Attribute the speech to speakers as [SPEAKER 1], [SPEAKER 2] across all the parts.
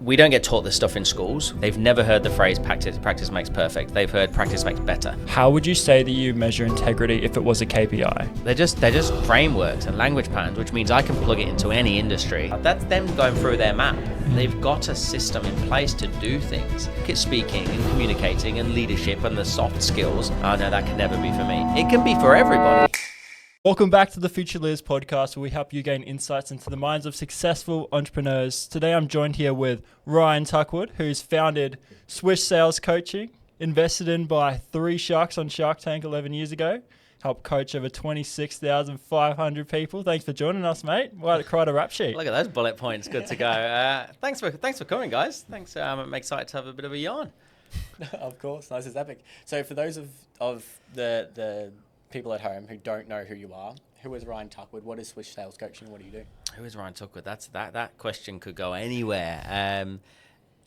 [SPEAKER 1] We don't get taught this stuff in schools. They've never heard the phrase practice makes perfect. They've heard practice makes better.
[SPEAKER 2] How would you say that you measure integrity if it was a KPI?
[SPEAKER 1] They're just frameworks and language patterns, which means I can plug it into any industry. That's them going through their map. They've got a system in place to do things. It's speaking and communicating and leadership and the soft skills. Oh no, that can never be for me. It can be for everybody.
[SPEAKER 2] Welcome back to the Future Leaders podcast, where we help you gain insights into the minds of successful entrepreneurs. Today I'm joined here with Ryan Tuckwood, who's founded SWISH Sales Coaching, invested in by 3 sharks on Shark Tank 11 years ago, helped coach over 26,500 people. Thanks for joining us, mate. Quite a rap sheet.
[SPEAKER 1] Look at those bullet points. Good to go. Thanks for coming, guys. Thanks. I'm excited to have a bit of a yarn.
[SPEAKER 3] Of course, nice as epic. So for those of the people at home who don't know who you are, who is Ryan Tuckwood? What is SWISH Sales Coaching? What do you do?
[SPEAKER 1] Who is Ryan Tuckwood? That question could go anywhere.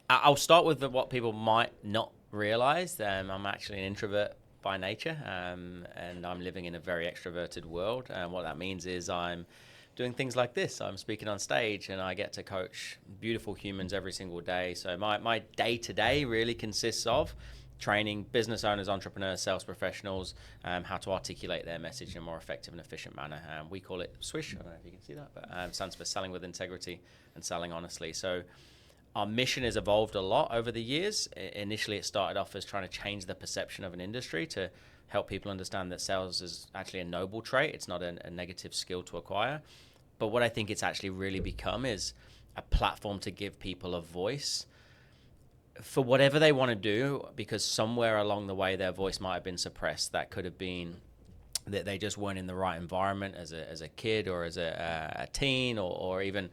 [SPEAKER 1] I'll start with what people might not realize. I'm actually an introvert by nature, and I'm living in a very extroverted world. And what that means is I'm doing things like this. I'm speaking on stage, and I get to coach beautiful humans every single day. So my day-to-day really consists of training business owners, entrepreneurs, sales professionals, how to articulate their message in a more effective and efficient manner. We call it SWISH. I don't know if you can see that, but it stands for Selling with Integrity and Selling Honestly. So our mission has evolved a lot over the years. Initially, it started off as trying to change the perception of an industry to help people understand that sales is actually a noble trait. It's not a negative skill to acquire. But what I think it's actually really become is a platform to give people a voice for whatever they want to do, because somewhere along the way their voice might have been suppressed. That could have been that they just weren't in the right environment as a kid or as a teen, or even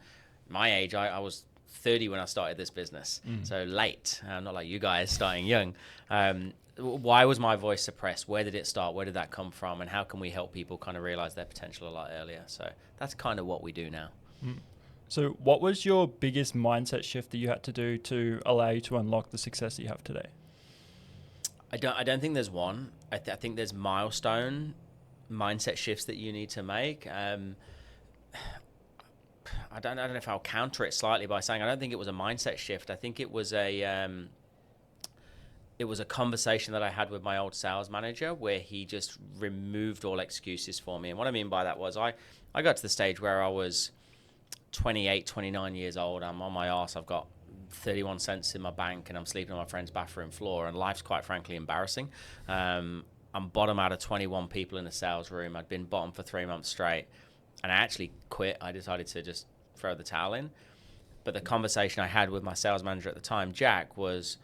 [SPEAKER 1] my age. I was 30 when I started this business, so late. Not like you guys starting young. Why was my voice suppressed? Where did it start? Where did that come from? And how can we help people kind of realize their potential a lot earlier? So that's kind of what we do now.
[SPEAKER 2] So what was your biggest mindset shift that you had to do to allow you to unlock the success that you have today?
[SPEAKER 1] I don't think there's one. I think there's milestone mindset shifts that you need to make. I don't know if I'll counter it slightly by saying I don't think it was a mindset shift. I think it was a conversation that I had with my old sales manager where he just removed all excuses for me. And what I mean by that was I got to the stage where I was 28, 29 years old. I'm on my arse. I've got 31 cents in my bank and I'm sleeping on my friend's bathroom floor, and life's quite frankly embarrassing. I'm bottom out of 21 people in the sales room. I'd been bottom for 3 months straight, and I actually quit. I decided to just throw the towel in. But the conversation I had with my sales manager at the time, Jack, was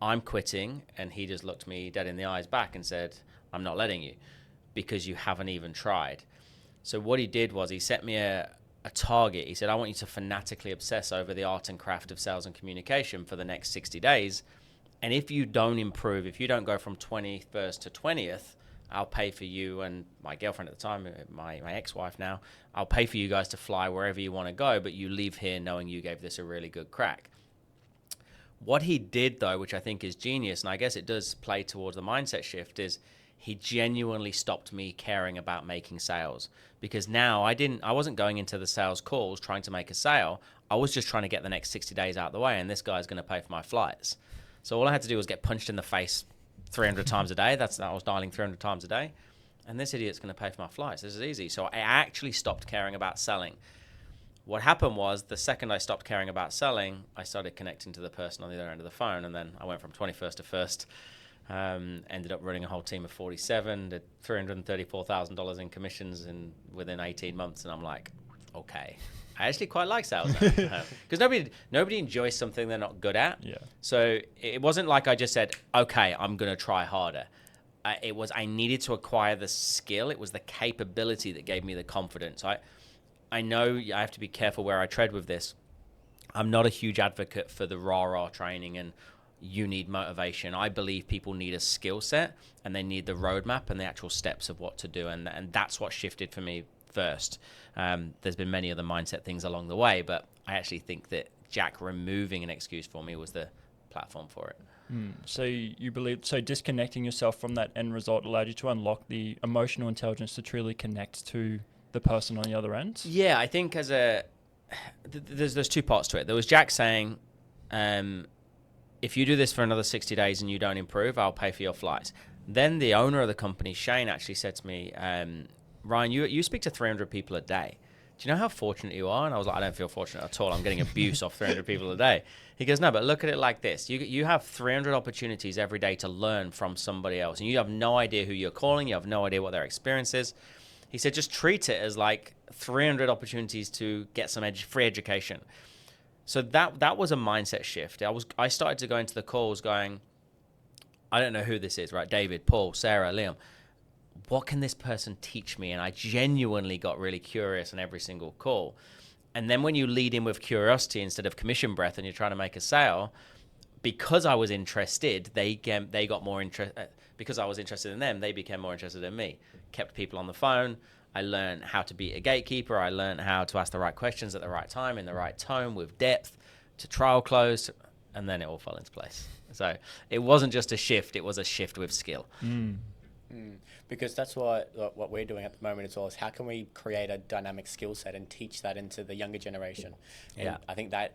[SPEAKER 1] I'm quitting, and he just looked me dead in the eyes back and said, I'm not letting you because you haven't even tried. So what he did was he set me a target. He said, I want you to fanatically obsess over the art and craft of sales and communication for the next 60 days. And if you don't improve, if you don't go from 21st to 20th, I'll pay for you and my girlfriend at the time, my ex-wife now, I'll pay for you guys to fly wherever you want to go, but you leave here knowing you gave this a really good crack. What he did, though, which I think is genius, and I guess it does play towards the mindset shift, is he genuinely stopped me caring about making sales, because now I wasn't going into the sales calls trying to make a sale. I was just trying to get the next 60 days out of the way, and this guy's going to pay for my flights. So all I had to do was get punched in the face 300 times a day. I was dialing 300 times a day, and this idiot's going to pay for my flights. This is easy. So I actually stopped caring about selling. What happened was the second I stopped caring about selling, I started connecting to the person on the other end of the phone, and then I went from 21st to 1st. Ended up running a whole team of 47, did $334,000 in commissions within 18 months, and I'm like, okay, I actually quite like sales because nobody enjoys something they're not good at.
[SPEAKER 2] Yeah.
[SPEAKER 1] So it wasn't like I just said, okay, I'm gonna try harder. It was I needed to acquire the skill. It was the capability that gave me the confidence. I know I have to be careful where I tread with this. I'm not a huge advocate for the rah-rah training and you need motivation. I believe people need a skill set and they need the roadmap and the actual steps of what to do. And that's what shifted for me first. There's been many other mindset things along the way, but I actually think that Jack removing an excuse for me was the platform for it.
[SPEAKER 2] So you believe, disconnecting yourself from that end result allowed you to unlock the emotional intelligence to truly connect to the person on the other end?
[SPEAKER 1] Yeah, I think there's 2 parts to it. There was Jack saying, if you do this for another 60 days and you don't improve, I'll pay for your flights. Then the owner of the company, Shane, actually said to me, Ryan, you speak to 300 people a day. Do you know how fortunate you are? And I was like, I don't feel fortunate at all. I'm getting abuse off 300 people a day. He goes, no, but look at it like this. You have 300 opportunities every day to learn from somebody else. And you have no idea who you're calling. You have no idea what their experience is. He said, just treat it as like 300 opportunities to get some free education. So that was a mindset shift. I started to go into the calls going, I don't know who this is, right? David, Paul, Sarah, Liam. What can this person teach me? And I genuinely got really curious in every single call. And then when you lead in with curiosity instead of commission breath and you're trying to make a sale, because I was interested, they got more interest. Because I was interested in them, they became more interested in me. Kept people on the phone. I learned how to be a gatekeeper. I learned how to ask the right questions at the right time, in the right tone, with depth, to trial close, and then it all fell into place. So it wasn't just a shift, it was a shift with skill.
[SPEAKER 3] Because that's what we're doing at the moment as well, is how can we create a dynamic skill set and teach that into the younger generation. And
[SPEAKER 1] Yeah.
[SPEAKER 3] I think that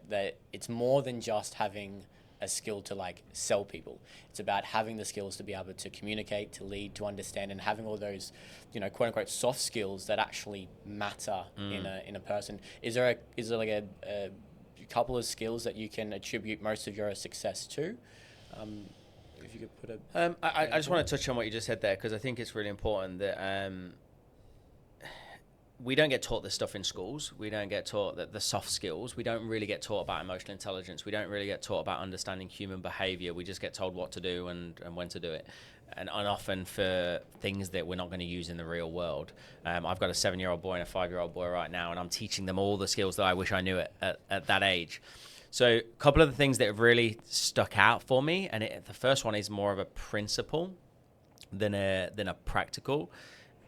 [SPEAKER 3] it's more than just having a skill to like sell people. It's about having the skills to be able to communicate, to lead, to understand, and having all those, quote unquote soft skills that actually matter in a person. Is there like a couple of skills that you can attribute most of your success to? If you could put
[SPEAKER 1] I just want to touch on what you just said there, because I think it's really important that we don't get taught this stuff in schools. We don't get taught that the soft skills. We don't really get taught about emotional intelligence. We don't really get taught about understanding human behavior. We just get told what to do and when to do it. And often for things that we're not going to use in the real world. I've got a 7-year-old boy and a 5-year-old boy right now, and I'm teaching them all the skills that I wish I knew at that age. So a couple of the things that have really stuck out for me, and the first one is more of a principle than a practical,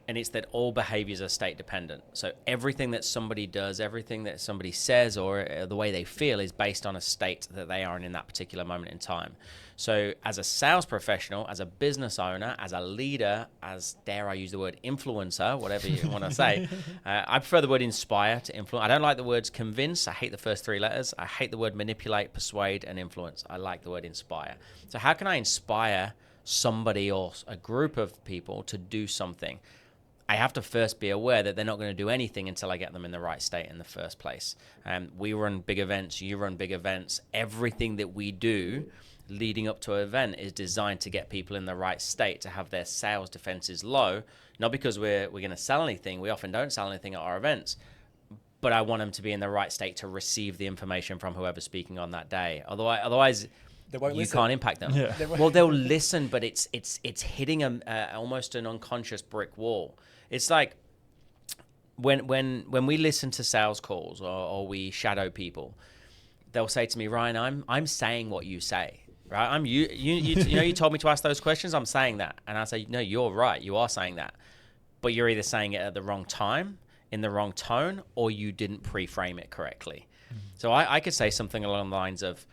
[SPEAKER 1] and it's that all behaviors are state dependent. So everything that somebody does, everything that somebody says, or the way they feel is based on a state that they are in that particular moment in time. So as a sales professional, as a business owner, as a leader, as, dare I use the word, influencer, whatever you want to say, I prefer the word inspire to influence. I don't like the words convince. I hate the first 3 letters. I hate the word manipulate, persuade, and influence. I like the word inspire. So how can I inspire somebody or a group of people to do something? I have to first be aware that they're not going to do anything until I get them in the right state in the first place. We run big events, you run big events. Everything that we do leading up to an event is designed to get people in the right state, to have their sales defenses low, not because we're going to sell anything. We often don't sell anything at our events, but I want them to be in the right state to receive the information from whoever's speaking on that day. Otherwise you can't impact them.
[SPEAKER 2] Yeah.
[SPEAKER 1] Well, they'll listen, but it's hitting almost an unconscious brick wall. It's like when we listen to sales calls or we shadow people, they'll say to me, Ryan, I'm saying what you say, right? You told me to ask those questions. I'm saying that, and I say, no, you're right. You are saying that, but you're either saying it at the wrong time, in the wrong tone, or you didn't pre-frame it correctly. So I could say something along the lines of,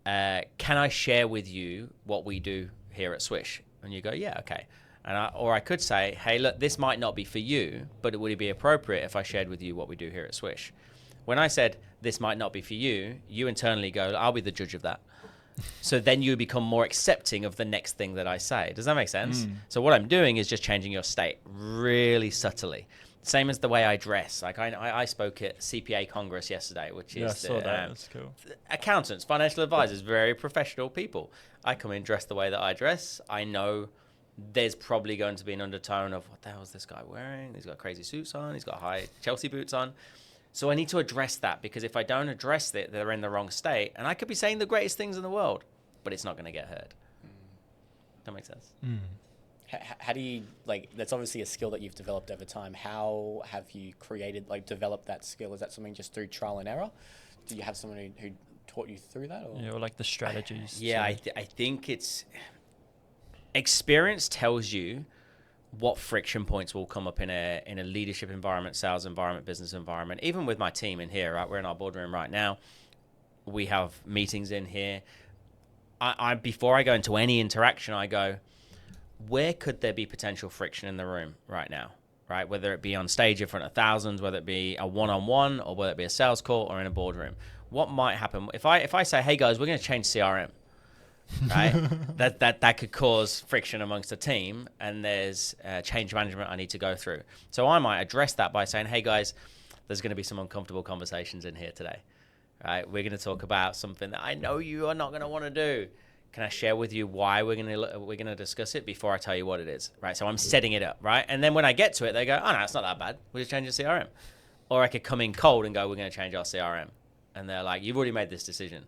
[SPEAKER 1] can I share with you what we do here at Swish? And you go, yeah, okay. Or I could say, hey, look, this might not be for you, but would it be appropriate if I shared with you what we do here at Swish? When I said, this might not be for you, you internally go, I'll be the judge of that. So then you become more accepting of the next thing that I say. Does that make sense? So what I'm doing is just changing your state really subtly. Same as the way I dress. Like I spoke at CPA Congress yesterday, which is
[SPEAKER 2] I saw that. That's cool.
[SPEAKER 1] Accountants, financial advisors, very professional people. I come in dressed the way that I dress. I know there's probably going to be an undertone of, what the hell is this guy wearing? He's got crazy suits on. He's got high Chelsea boots on. So I need to address that, because if I don't address it, they're in the wrong state. And I could be saying the greatest things in the world, but it's not going to get heard. That makes sense.
[SPEAKER 3] How do you, that's obviously a skill that you've developed over time. How have you developed that skill? Is that something just through trial and error? Do you have someone who taught you through that? Or?
[SPEAKER 2] Yeah, or like the strategies.
[SPEAKER 1] Yeah, I think it's... Experience tells you what friction points will come up in a leadership environment, sales environment, business environment. Even with my team in here, right? We're in our boardroom right now. We have meetings in here. I before I go into any interaction, I go, where could there be potential friction in the room right now? Right? Whether it be on stage in front of thousands, whether it be a one-on-one, or whether it be a sales call or in a boardroom. what might happen if I say, hey guys, we're going to change CRM, right? that could cause friction amongst the team, and there's change management I need to go through. So I might address that by saying, hey guys, there's going to be some uncomfortable conversations in here today, right? We're going to talk about something that I know you are not going to want to do. Can I share with you why we're going to discuss it before I tell you what it is, right? So I'm setting it up, right? And then when I get to it, they go, oh no, it's not that bad. We'll just change the CRM. Or I could come in cold and go, we're going to change our CRM. And they're like, you've already made this decision.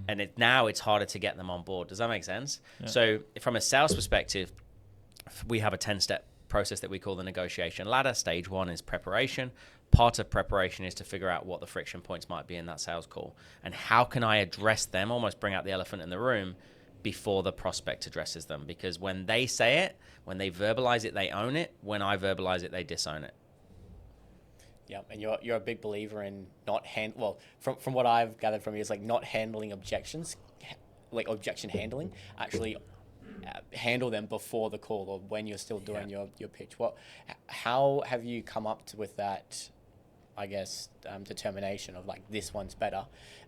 [SPEAKER 1] And now it's harder to get them on board. Does that make sense? Yeah. So from a sales perspective, we have a 10-step process that we call the negotiation ladder. Stage 1 is preparation. Part of preparation is to figure out what the friction points might be in that sales call. And how can I address them, almost bring out the elephant in the room before the prospect addresses them. Because when they say it, when they verbalize it, they own it. When I verbalize it, they disown it.
[SPEAKER 3] Yeah, and you're a big believer in not from what I've gathered from you, is like not handling objections, like objection handling. Actually, handle them before the call or when you're still doing your pitch. How have you come up with that? I guess determination of like this one's better,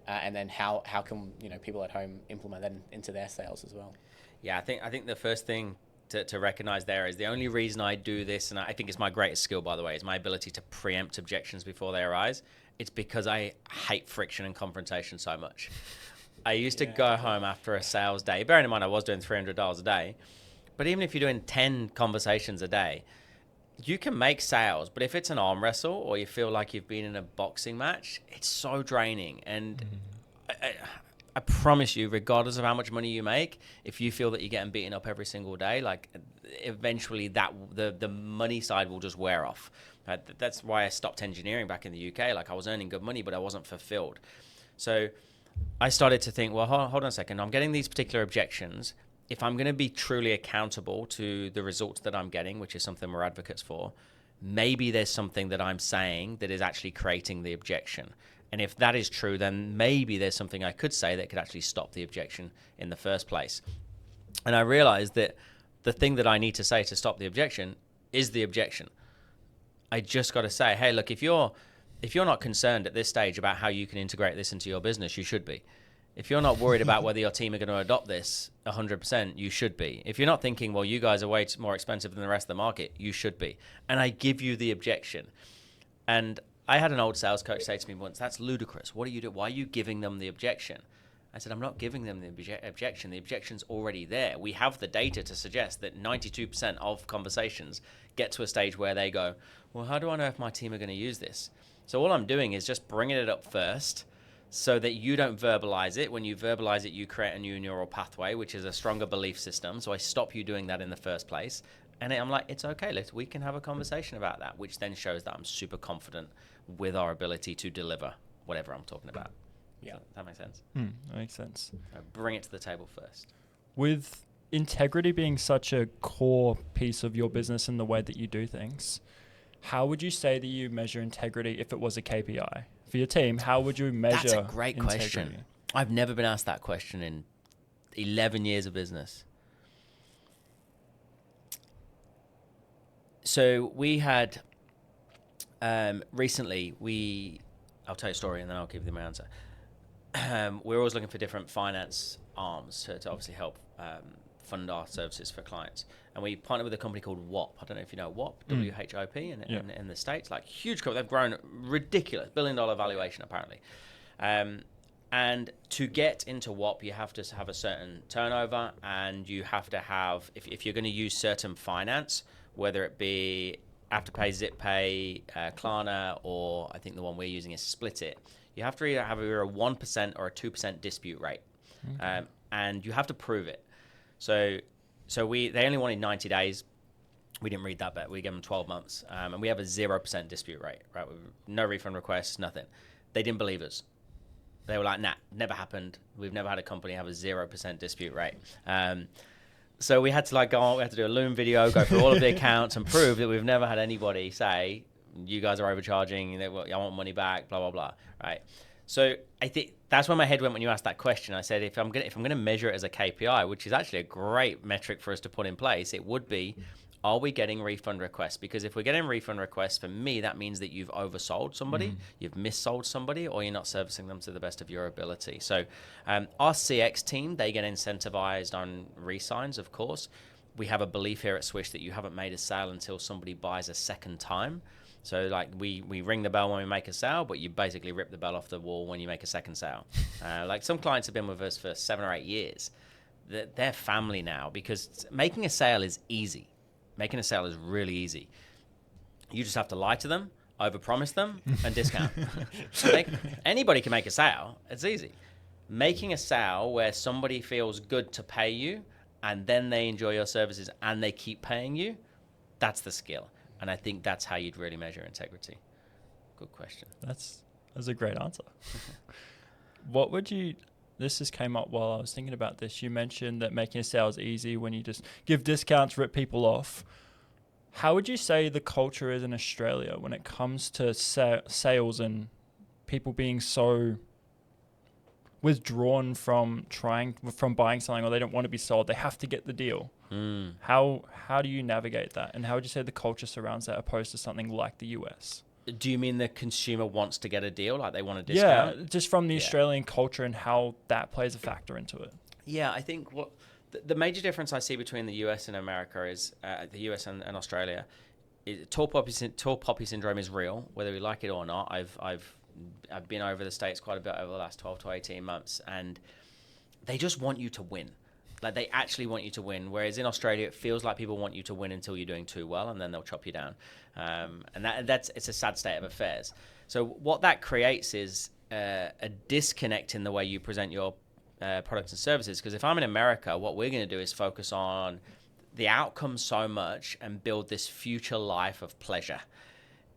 [SPEAKER 3] and then how can people at home implement that into their sales as well?
[SPEAKER 1] Yeah, I think the first thing to recognize there is the only reason I do this, and I think it's my greatest skill, by the way, is my ability to preempt objections before they arise. It's because I hate friction and confrontation so much. I used to go home after a sales day, bearing in mind I was doing $300 a day, but even if you're doing 10 conversations a day, you can make sales, but if it's an arm wrestle or you feel like you've been in a boxing match, it's so draining. And I promise you, regardless of how much money you make, if you feel that you're getting beaten up every single day, like eventually the money side will just wear off. That's why I stopped engineering back in the UK. Like I was earning good money, but I wasn't fulfilled. So I started to think, well, hold on a second. I'm getting these particular objections. If I'm going to be truly accountable to the results that I'm getting, which is something we're advocates for, maybe there's something that I'm saying that is actually creating the objection. And if that is true, then maybe there's something I could say that could actually stop the objection in the first place. And I realized that the thing that I need to say to stop the objection is the objection. I just got to say, hey, look, if you're not concerned at this stage about how you can integrate this into your business, you should be. If you're not worried about whether your team are going to adopt this 100%, you should be. If you're not thinking, well, you guys are way more expensive than the rest of the market, you should be. And I give you the objection. And I had an old sales coach say to me once, that's ludicrous. What are you doing? Why are you giving them the objection? I said, I'm not giving them the objection. The objection's already there. We have the data to suggest that 92% of conversations get to a stage where they go, well, how do I know if my team are going to use this? So all I'm doing is just bringing it up first so that you don't verbalize it. When you verbalize it, you create a new neural pathway, which is a stronger belief system. So I stop you doing that in the first place. And I'm like, it's okay. We can have a conversation about that, which then shows that I'm super confident with our ability to deliver whatever I'm talking about. Yeah. So that makes sense?
[SPEAKER 2] That makes sense.
[SPEAKER 1] So bring it to the table first.
[SPEAKER 2] With integrity being such a core piece of your business and the way that you do things, how would you say that you measure integrity if it was a KPI? For your team, how would you measure integrity?
[SPEAKER 1] That's a great question. I've never been asked that question in 11 years of business. So we had recently, I'll tell you a story and then I'll give you my answer. We're always looking for different finance arms to obviously help fund our services for clients. And we partnered with a company called WHOP. I don't know if you know WHOP, W-H-O-P in the States. Like huge company. They've grown ridiculous, $1 billion valuation apparently. And to get into WHOP, you have to have a certain turnover and you have to have, if you're going to use certain finance, whether it be Afterpay, ZipPay, Klarna, or I think the one we're using is Split It, you have to either a 1% or a 2% dispute rate. Okay. And you have to prove it. So they only wanted 90 days. We didn't read that bit. We gave them 12 months. And we have a 0% dispute rate, right? No refund requests, nothing. They didn't believe us. They were like, nah, never happened. We've never had a company have a 0% dispute rate. So we had to go on, we had to do a Loom video, go through all of the accounts and prove that we've never had anybody say, you guys are overcharging, I want money back, blah, blah, blah, right? So I think that's where my head went when you asked that question. I said, if I'm gonna measure it as a KPI, which is actually a great metric for us to put in place, it would be, are we getting refund requests? Because if we're getting refund requests, for me, that means that you've oversold somebody, you've missold somebody, or you're not servicing them to the best of your ability. So our CX team, they get incentivized on re-signs, of course. We have a belief here at Swish that you haven't made a sale until somebody buys a second time. So like we ring the bell when we make a sale, but you basically rip the bell off the wall when you make a second sale. Like some clients have been with us for 7 or 8 years. They're family now, because making a sale is easy. Making a sale is really easy. You just have to lie to them, overpromise them, and discount. Anybody can make a sale. It's easy. Making a sale where somebody feels good to pay you, and then they enjoy your services and they keep paying you, that's the skill. And I think that's how you'd really measure integrity. Good question.
[SPEAKER 2] That's a great answer. What would you... This just came up while I was thinking about this. You mentioned that making a sale is easy when you just give discounts, rip people off. How would you say the culture is in Australia when it comes to sales and people being so withdrawn from buying something, or they don't want to be sold? They have to get the deal. How do you navigate that? And how would you say the culture surrounds that opposed to something like the US?
[SPEAKER 1] Do you mean the consumer wants to get a deal, like they want a discount?
[SPEAKER 2] Yeah, just from the Australian culture and how that plays a factor into it.
[SPEAKER 1] Yeah, I think what the major difference I see between the US and America is the US and Australia. Tall poppy syndrome is real, whether we like it or not. I've been over the States quite a bit over the last 12 to 18 months, and they just want you to win. Like they actually want you to win. Whereas in Australia, it feels like people want you to win until you're doing too well, and then they'll chop you down. And it's a sad state of affairs. So what that creates is a disconnect in the way you present your products and services. Because if I'm in America, what we're going to do is focus on the outcome so much and build this future life of pleasure.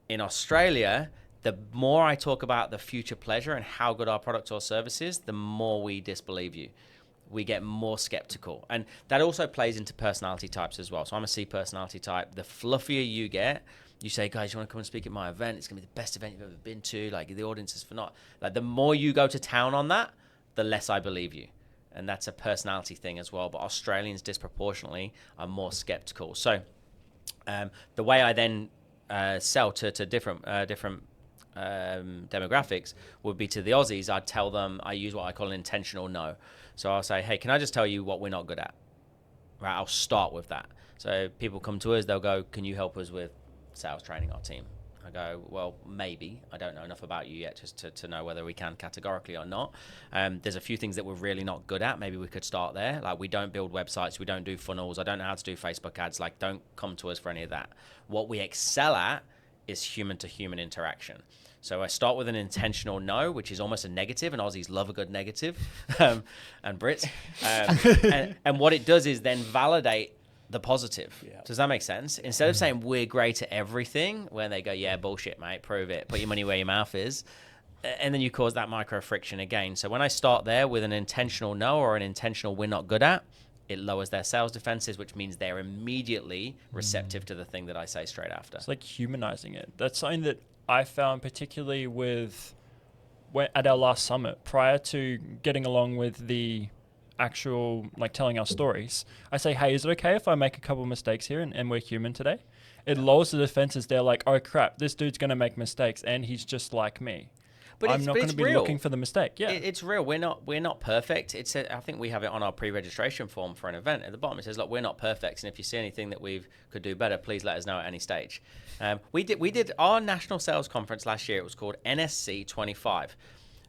[SPEAKER 1] In Australia, the more I talk about the future pleasure and how good our product or service is, the more we disbelieve you. We get more skeptical. And that also plays into personality types as well. So I'm a C personality type. The fluffier you get, you say, guys, you want to come and speak at my event? It's going to be the best event you've ever been to. Like the audience is phenomenal. Like the more you go to town on that, the less I believe you. And that's a personality thing as well. But Australians disproportionately are more skeptical. So the way I then sell to different demographics would be to the Aussies. I'd tell them, I use what I call an intentional no. So I'll say, hey, can I just tell you what we're not good at? Right, I'll start with that. So people come to us, they'll go, can you help us with sales training our team? I go, well, maybe. I don't know enough about you yet just to know whether we can categorically or not. There's a few things that we're really not good at. Maybe we could start there. Like we don't build websites. We don't do funnels. I don't know how to do Facebook ads. Like don't come to us for any of that. What we excel at is human-to-human interaction. So I start with an intentional no, which is almost a negative, and Aussies love a good negative, and Brits. And what it does is then validate the positive. Yeah. Does that make sense? Instead of saying we're great at everything, when they go, yeah, bullshit, mate, prove it, put your money where your mouth is, and then you cause that micro friction again. So when I start there with an intentional no or an intentional we're not good at, it lowers their sales defenses, which means they're immediately receptive to the thing that I say straight after.
[SPEAKER 2] It's like humanizing it. That's something that I found particularly at our last summit, prior to getting along with the actual, like telling our stories. I say, hey, is it okay if I make a couple of mistakes here and we're human today? It lowers the defenses. They're like, oh crap, this dude's going to make mistakes and he's just like me. But I'm not going to be looking for the mistake. Yeah,
[SPEAKER 1] it's real. We're not perfect. I think we have it on our pre-registration form for an event. At the bottom it says, look, we're not perfect, and if you see anything that we could do better, please let us know at any stage. We did our national sales conference last year. It was called NSC 25.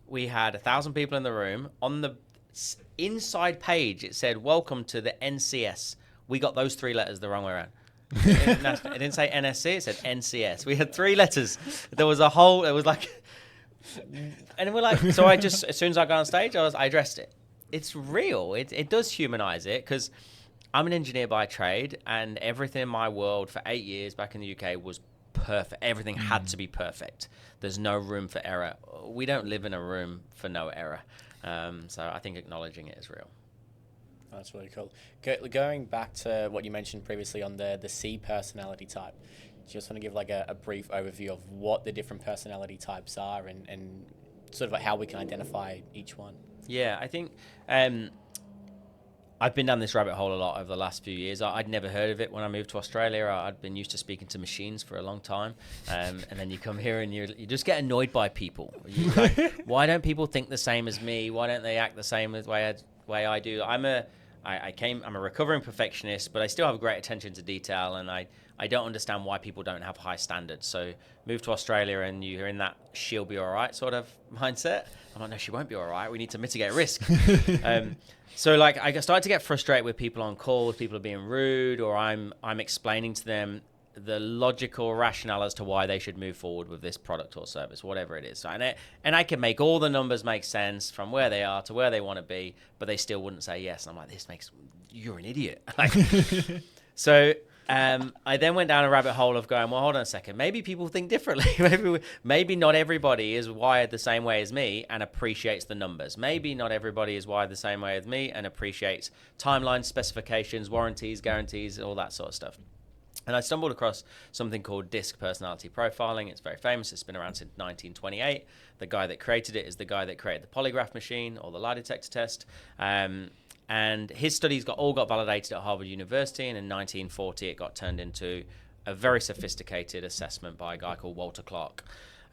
[SPEAKER 1] We had 1,000 people in the room. On the inside page, it said, welcome to the NCS. We got those 3 letters the wrong way around. It didn't say NSC, it said NCS. We had 3 letters. It was like... And we're like, so as soon as I got on stage, I addressed it. It's real. It does humanize it, because I'm an engineer by trade, and everything in my world for 8 years back in the UK was perfect. Everything had to be perfect. There's no room for error. We don't live in a room for no error. So I think acknowledging it is real.
[SPEAKER 3] That's really cool. Going back to what you mentioned previously on the C personality type, do you just want to give like a brief overview of what the different personality types are and sort of how we can identify each one?
[SPEAKER 1] Yeah, I think I've been down this rabbit hole a lot over the last few years. I'd never heard of it when I moved to Australia. I'd been used to speaking to machines for a long time. And then you come here and you just get annoyed by people. Why don't people think the same as me? Why don't they act the same as way I do? I'm a recovering perfectionist, but I still have great attention to detail, and I don't understand why people don't have high standards. So move to Australia and you're in that she'll be all right sort of mindset. I'm like, no, she won't be all right. We need to mitigate risk. So like I started to get frustrated with people on calls, people are being rude, or I'm explaining to them the logical rationale as to why they should move forward with this product or service, whatever it is. And I can make all the numbers make sense from where they are to where they want to be, but they still wouldn't say yes. And I'm like, you're an idiot. So I then went down a rabbit hole of going, well, hold on a second. Maybe people think differently. maybe not everybody is wired the same way as me and appreciates the numbers. Maybe not everybody is wired the same way as me and appreciates timelines, specifications, warranties, guarantees, all that sort of stuff. And I stumbled across something called DISC personality profiling. It's very famous. It's been around since 1928. The guy that created it is the guy that created the polygraph machine or the lie detector test. And his studies all got validated at Harvard University, and in 1940 it got turned into a very sophisticated assessment by a guy called Walter Clark.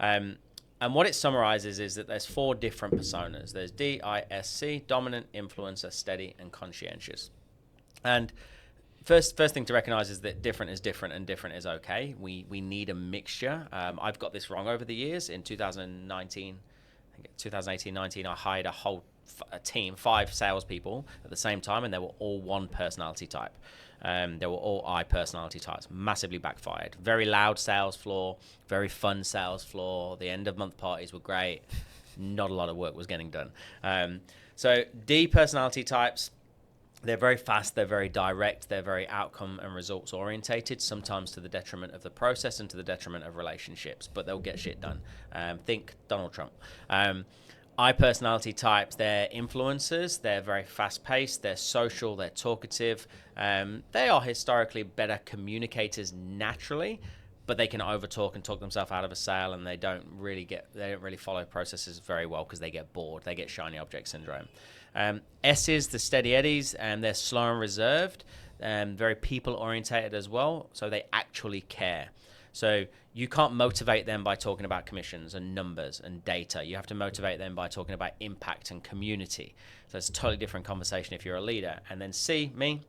[SPEAKER 1] And what it summarizes is that there's 4 different personas. There's DISC, dominant, influencer, steady, and conscientious. And First thing to recognize is that different is different and different is okay. We need a mixture. I've got this wrong over the years. In 2018, 19, I hired a team, 5 salespeople at the same time, and they were all one personality type. They were all I personality types. Massively backfired. Very loud sales floor, very fun sales floor. The end of month parties were great. Not a lot of work was getting done. So D personality types, they're very fast, they're very direct, they're very outcome and results orientated, sometimes to the detriment of the process and to the detriment of relationships, but they'll get shit done. Think Donald Trump. I personality types, they're influencers, they're very fast paced, they're social, they're talkative. They are historically better communicators naturally, but they can overtalk and talk themselves out of a sale, and they don't really follow processes very well because they get bored. They get shiny object syndrome. S is the steady eddies, and they're slow and reserved, very people orientated as well. So they actually care. So you can't motivate them by talking about commissions and numbers and data. You have to motivate them by talking about impact and community. So it's a totally different conversation if you're a leader. And then C, me,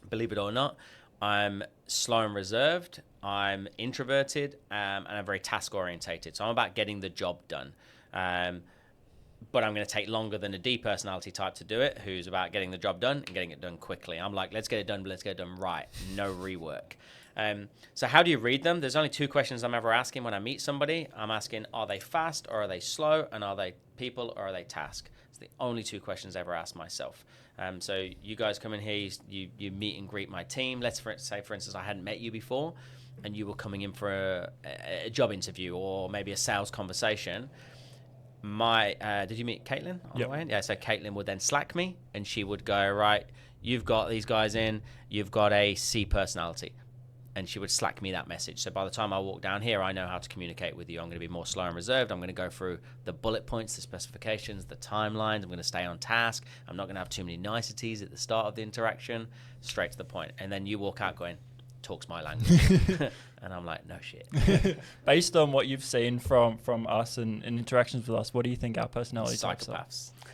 [SPEAKER 1] believe it or not, I'm slow and reserved. I'm introverted, and I'm very task orientated. So I'm about getting the job done. But I'm going to take longer than a D personality type to do it, who's about getting the job done and getting it done quickly. I'm like, let's get it done, but let's get it done right. No rework. So how do you read them? There's only 2 questions I'm ever asking when I meet somebody. I'm asking, are they fast or are they slow? And are they people or are they task? It's the only 2 questions I ever ask myself. So you guys come in here, you meet and greet my team. Let's say, for instance, I hadn't met you before and you were coming in for a job interview or maybe a sales conversation. Did you meet Caitlin on the way in? Yeah, so Caitlin would then Slack me and she would go, right, you've got these guys in, you've got a C personality. And she would Slack me that message. So by the time I walk down here, I know how to communicate with you. I'm going to be more slow and reserved. I'm going to go through the bullet points, the specifications, the timelines. I'm going to stay on task. I'm not going to have too many niceties at the start of the interaction. Straight to the point. And then you walk out going, talks my language. And I'm like, no shit.
[SPEAKER 2] Based on what you've seen from us and interactions with us, what do you think our personality types are?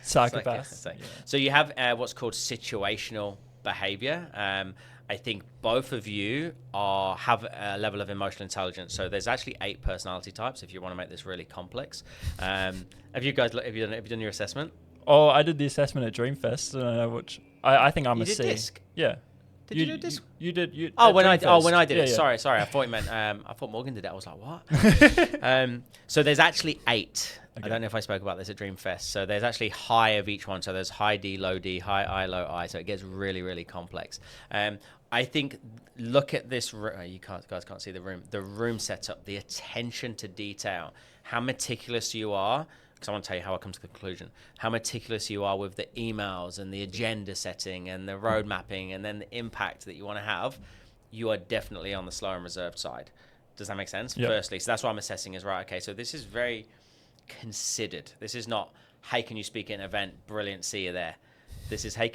[SPEAKER 2] Psychopaths.
[SPEAKER 1] So you have what's called situational behavior. I think both of you have a level of emotional intelligence. So there's actually 8 personality types if you want to make this really complex. Have you done your assessment?
[SPEAKER 2] Oh, I did the assessment at Dreamfest, which I think I'm
[SPEAKER 1] you
[SPEAKER 2] a
[SPEAKER 1] did
[SPEAKER 2] C.
[SPEAKER 1] DISC?
[SPEAKER 2] Yeah.
[SPEAKER 1] Did you do DISC?
[SPEAKER 2] You did.
[SPEAKER 1] When I did it.
[SPEAKER 2] Yeah.
[SPEAKER 1] Sorry. I thought you meant. I thought Morgan did it. I was like, what? So there's actually 8. Okay. I don't know if I spoke about this at Dreamfest. So there's actually high of each one. So there's high D, low D, high I, low I. So it gets really, really complex. I think look at this. You guys can't see the room. The room setup, the attention to detail, how meticulous you are. Because I want to tell you how I come to the conclusion. How meticulous you are with the emails and the agenda setting and the road mapping and then the impact that you want to have. You are definitely on the slow and reserved side. Does that make sense?
[SPEAKER 2] Yep.
[SPEAKER 1] Firstly, so that's what I'm assessing is right. Okay, so this is very considered. This is not, hey, can you speak at an event? Brilliant, see you there. This is, hey,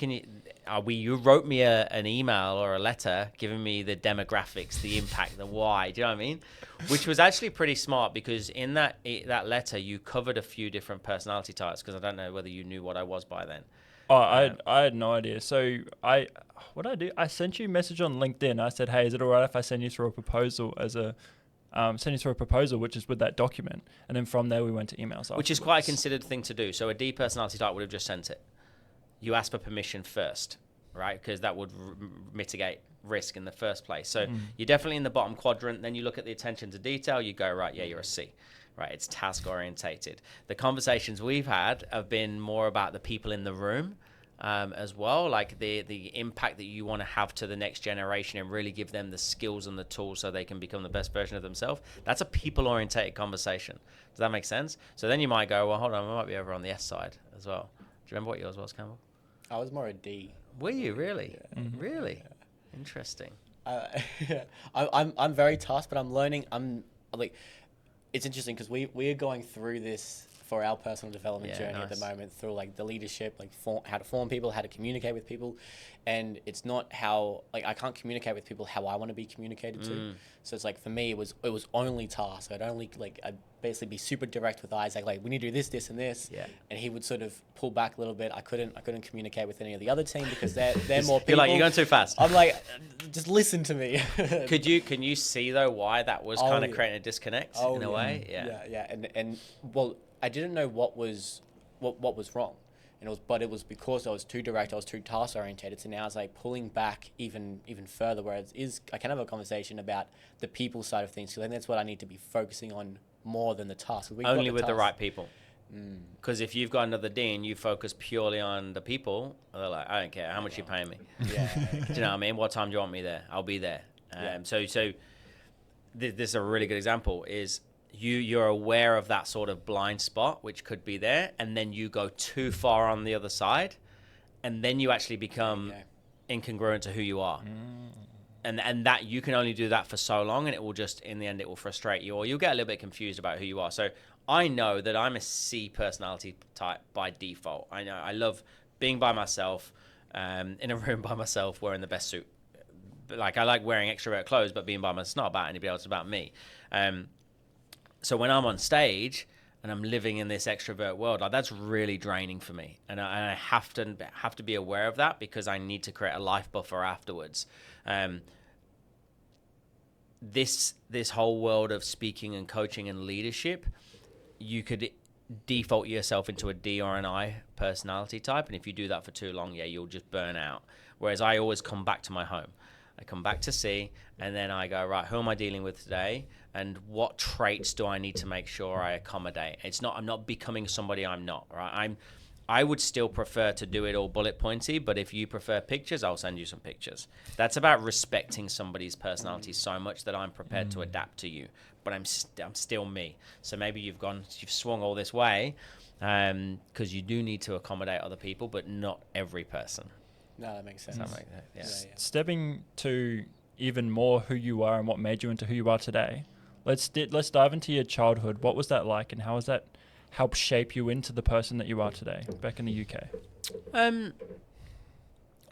[SPEAKER 1] you wrote me an email or a letter giving me the demographics, the impact, the why. Do you know what I mean? Which was actually pretty smart, because in that letter you covered a few different personality types, because I don't know whether you knew what I was by then.
[SPEAKER 2] Oh, I had no idea. So what I do? I sent you a message on LinkedIn. I said, hey, is it all right if I send you through a proposal which is with that document, and then from there we went to emails.
[SPEAKER 1] Which is quite a considered thing to do. So a D personality type would have just sent it. You ask for permission first, right? Because that would mitigate risk in the first place. So you're definitely in the bottom quadrant. Then you look at the attention to detail. You go, right, yeah, you're a C. Right, it's task orientated. The conversations we've had have been more about the people in the room, as well, like the impact that you want to have to the next generation and really give them the skills and the tools so they can become the best version of themselves. That's a people orientated conversation. Does that make sense? So then you might go, well, hold on, I might be over on the S side as well. Do you remember what yours was, Campbell?
[SPEAKER 3] I was more a D.
[SPEAKER 1] Were you really?
[SPEAKER 3] Yeah.
[SPEAKER 1] Really?
[SPEAKER 3] Yeah.
[SPEAKER 1] Interesting.
[SPEAKER 3] I'm very tasked, but I'm learning. It's interesting because we are going through this for our personal development journey at the moment, through like the leadership, like how to form people, how to communicate with people, and it's not how, like, I can't communicate with people how I want to be communicated to. So it's like, for me, it was only tasks. I'd basically be super direct with Isaac, like we need to do this, this, and this, and he would sort of pull back a little bit. I couldn't communicate with any of the other team because they're more people.
[SPEAKER 1] You're like, you're going too fast.
[SPEAKER 3] I'm like, just listen to me.
[SPEAKER 1] Can you see though why that was kind of creating a disconnect in a way?
[SPEAKER 3] Yeah. And well, I didn't know what was wrong, and it was because I was too direct, I was too task orientated. So now I was like pulling back even further, where I can have a conversation about the people side of things. So I think that's what I need to be focusing on more than the task.
[SPEAKER 1] Only with the right people. Because if you've got another dean, you focus purely on the people. They're like, I don't care how much you're paying me.
[SPEAKER 3] Yeah.
[SPEAKER 1] Do you know what I mean? What time do you want me there? I'll be there. So this is a really good example. Is you're aware of that sort of blind spot which could be there, and then you go too far on the other side, and then you actually become incongruent to who you are. And that you can only do that for so long, and it will just, in the end, it will frustrate you, or you'll get a little bit confused about who you are. So I know that I'm a C personality type by default. I know I love being by myself, in a room by myself, wearing the best suit. Like, I like wearing extrovert clothes, but being by myself, it's not about anybody else, it's about me. So when I'm on stage and I'm living in this extrovert world, like, that's really draining for me, and I have to be aware of that, because I need to create a life buffer afterwards. This whole world of speaking and coaching and leadership, you could default yourself into a D or an I personality type, and if you do that for too long, you'll just burn out. Whereas I always come back to my home. I come back to C, and then I go, right, who am I dealing with today, and what traits do I need to make sure I accommodate? I'm not becoming somebody I'm not, right? I would still prefer to do it all bullet pointy, but if you prefer pictures, I'll send you some pictures. That's about respecting somebody's personality so much that I'm prepared to adapt to you, but I'm still me. So maybe you've swung all this way, because you do need to accommodate other people, but not every person.
[SPEAKER 3] No, that makes sense.
[SPEAKER 1] Something like that, yeah.
[SPEAKER 2] Stepping to even more who you are and what made you into who you are today, let's dive into your childhood. What was that like, and how has that helped shape you into the person that you are today back in the UK?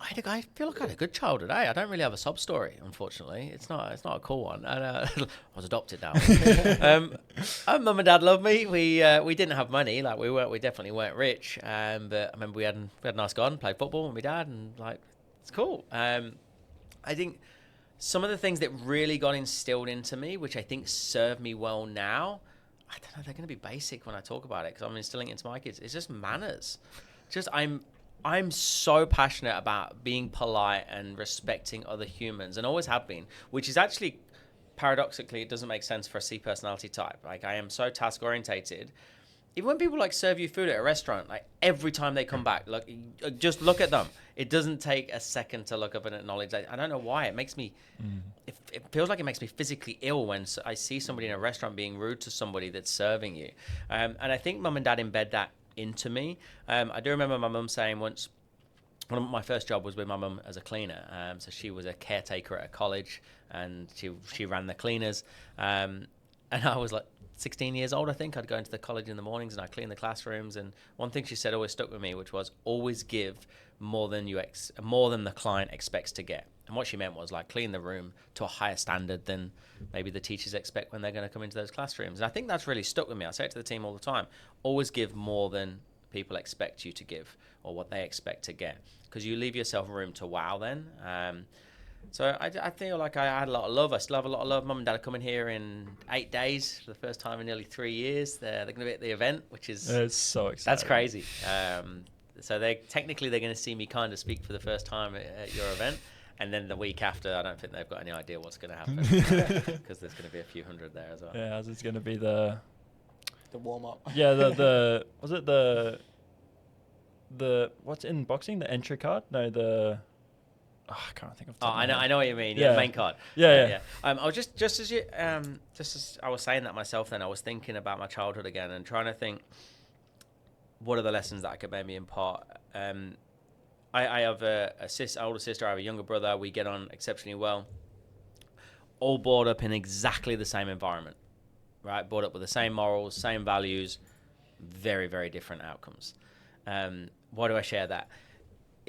[SPEAKER 1] I feel like I had a good childhood. I don't really have a sob story, unfortunately. It's not a cool one. And I was adopted now. Mum and Dad loved me. We didn't have money. Like, we definitely weren't rich. But I remember we had a nice garden, played football with my dad, and like, it's cool. I think some of the things that really got instilled into me, which I think serve me well now, I don't know, they're going to be basic when I talk about it, because I'm instilling it into my kids. It's just manners. I'm so passionate about being polite and respecting other humans, and always have been, which is actually, paradoxically, it doesn't make sense for a C personality type. Like, I am so task orientated. Even when people like serve you food at a restaurant, like, every time they come back, like, just look at them. It doesn't take a second to look up and acknowledge. I don't know why. It makes me, it feels like it makes me physically ill when I see somebody in a restaurant being rude to somebody that's serving you. And I think Mum and Dad embed that into me. I do remember my mum saying once, one of my first job was with my mum as a cleaner. So she was a caretaker at a college, and she ran the cleaners. And I was like 16 years old, I think. I'd go into the college in the mornings and I'd clean the classrooms. And one thing she said always stuck with me, which was, always give more than the client expects to get. And what she meant was like clean the room to a higher standard than maybe the teachers expect when they're going to come into those classrooms. And I think that's really stuck with me. I say it to the team all the time, always give more than people expect you to give or what they expect to get, because you leave yourself room to wow then. So I feel like I had a lot of love. I still have a lot of love. Mum and Dad are coming here in 8 days for the first time in nearly 3 years. They're going to be at the event, which is...
[SPEAKER 2] It's so exciting.
[SPEAKER 1] That's crazy. So they're going to see me kind of speak for the first time at your event. And then the week after, I don't think they've got any idea what's going to happen, because there's going to be a few hundred there as well.
[SPEAKER 2] Yeah, as it's going to be the
[SPEAKER 3] warm-up.
[SPEAKER 2] Yeah, the was it the what's in boxing? The entry card? No, I can't think of.
[SPEAKER 1] I know what you mean.
[SPEAKER 2] Yeah,
[SPEAKER 1] the main card.
[SPEAKER 2] Yeah.
[SPEAKER 1] I was just as I was saying that myself, then I was thinking about my childhood again and trying to think, what are the lessons that I could maybe impart. I have a older sister. I have a younger brother. We get on exceptionally well. All brought up in exactly the same environment, right? Brought up with the same morals, same values, very, very different outcomes. Why do I share that?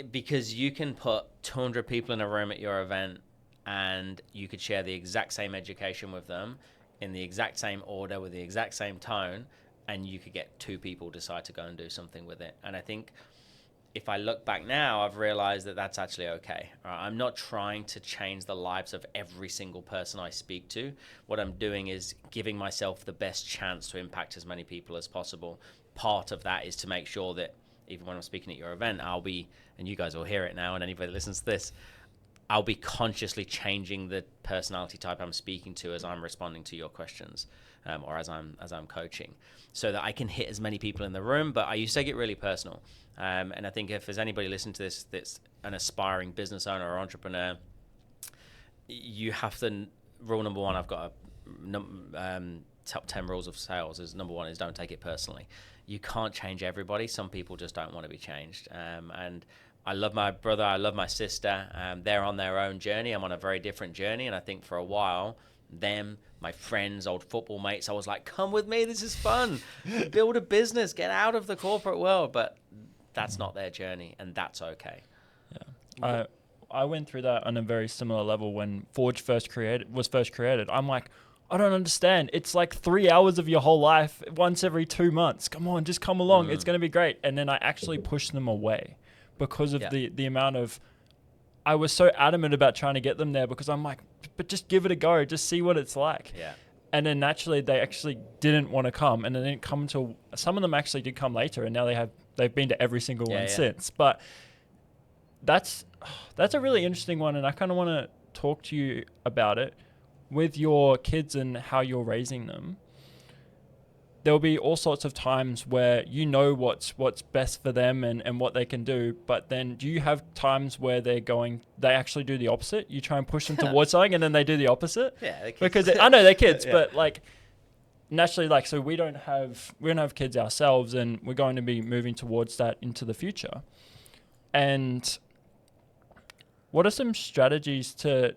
[SPEAKER 1] Because you can put 200 people in a room at your event and you could share the exact same education with them in the exact same order with the exact same tone, and you could get 2 people decide to go and do something with it. And I think if I look back now, I've realized that that's actually okay. I'm not trying to change the lives of every single person I speak to. What I'm doing is giving myself the best chance to impact as many people as possible. Part of that is to make sure that even when I'm speaking at your event, I'll be, and you guys will hear it now, and anybody that listens to this, I'll be consciously changing the personality type I'm speaking to as I'm responding to your questions, or as I'm coaching, so that I can hit as many people in the room. But I used to take it really personal. And I think if there's anybody listening to this that's an aspiring business owner or entrepreneur, you have to, rule number one, I've got a top 10 rules of sales is number one is don't take it personally. You can't change everybody. Some people just don't want to be changed. And I love my brother. I love my sister. They're on their own journey. I'm on a very different journey. And I think for a while, them, my friends, old football mates, I was like, come with me. This is fun. Build a business. Get out of the corporate world. But that's not their journey, and that's okay.
[SPEAKER 2] Yeah. I went through that on a very similar level when Forge was first created. I'm like, I don't understand. It's like 3 hours of your whole life once every 2 months. Come on, just come along. It's going to be great. And then I actually pushed them away because of the amount of, I was so adamant about trying to get them there because I'm like, but just give it a go. Just see what it's like.
[SPEAKER 1] Yeah.
[SPEAKER 2] And then naturally they actually didn't want to come, and they didn't come until, some of them actually did come later, and now they've been to every single one since. But that's a really interesting one, and I kind of want to talk to you about it with your kids and how you're raising them. There'll be all sorts of times where you know what's best for them and what they can do, but then do you have times where they actually do the opposite? You try and push them towards something and then they do the opposite?
[SPEAKER 1] Yeah, they're kids.
[SPEAKER 2] Because I know they're kids, but like naturally, like, so we don't have kids ourselves, and we're going to be moving towards that into the future. And what are some strategies to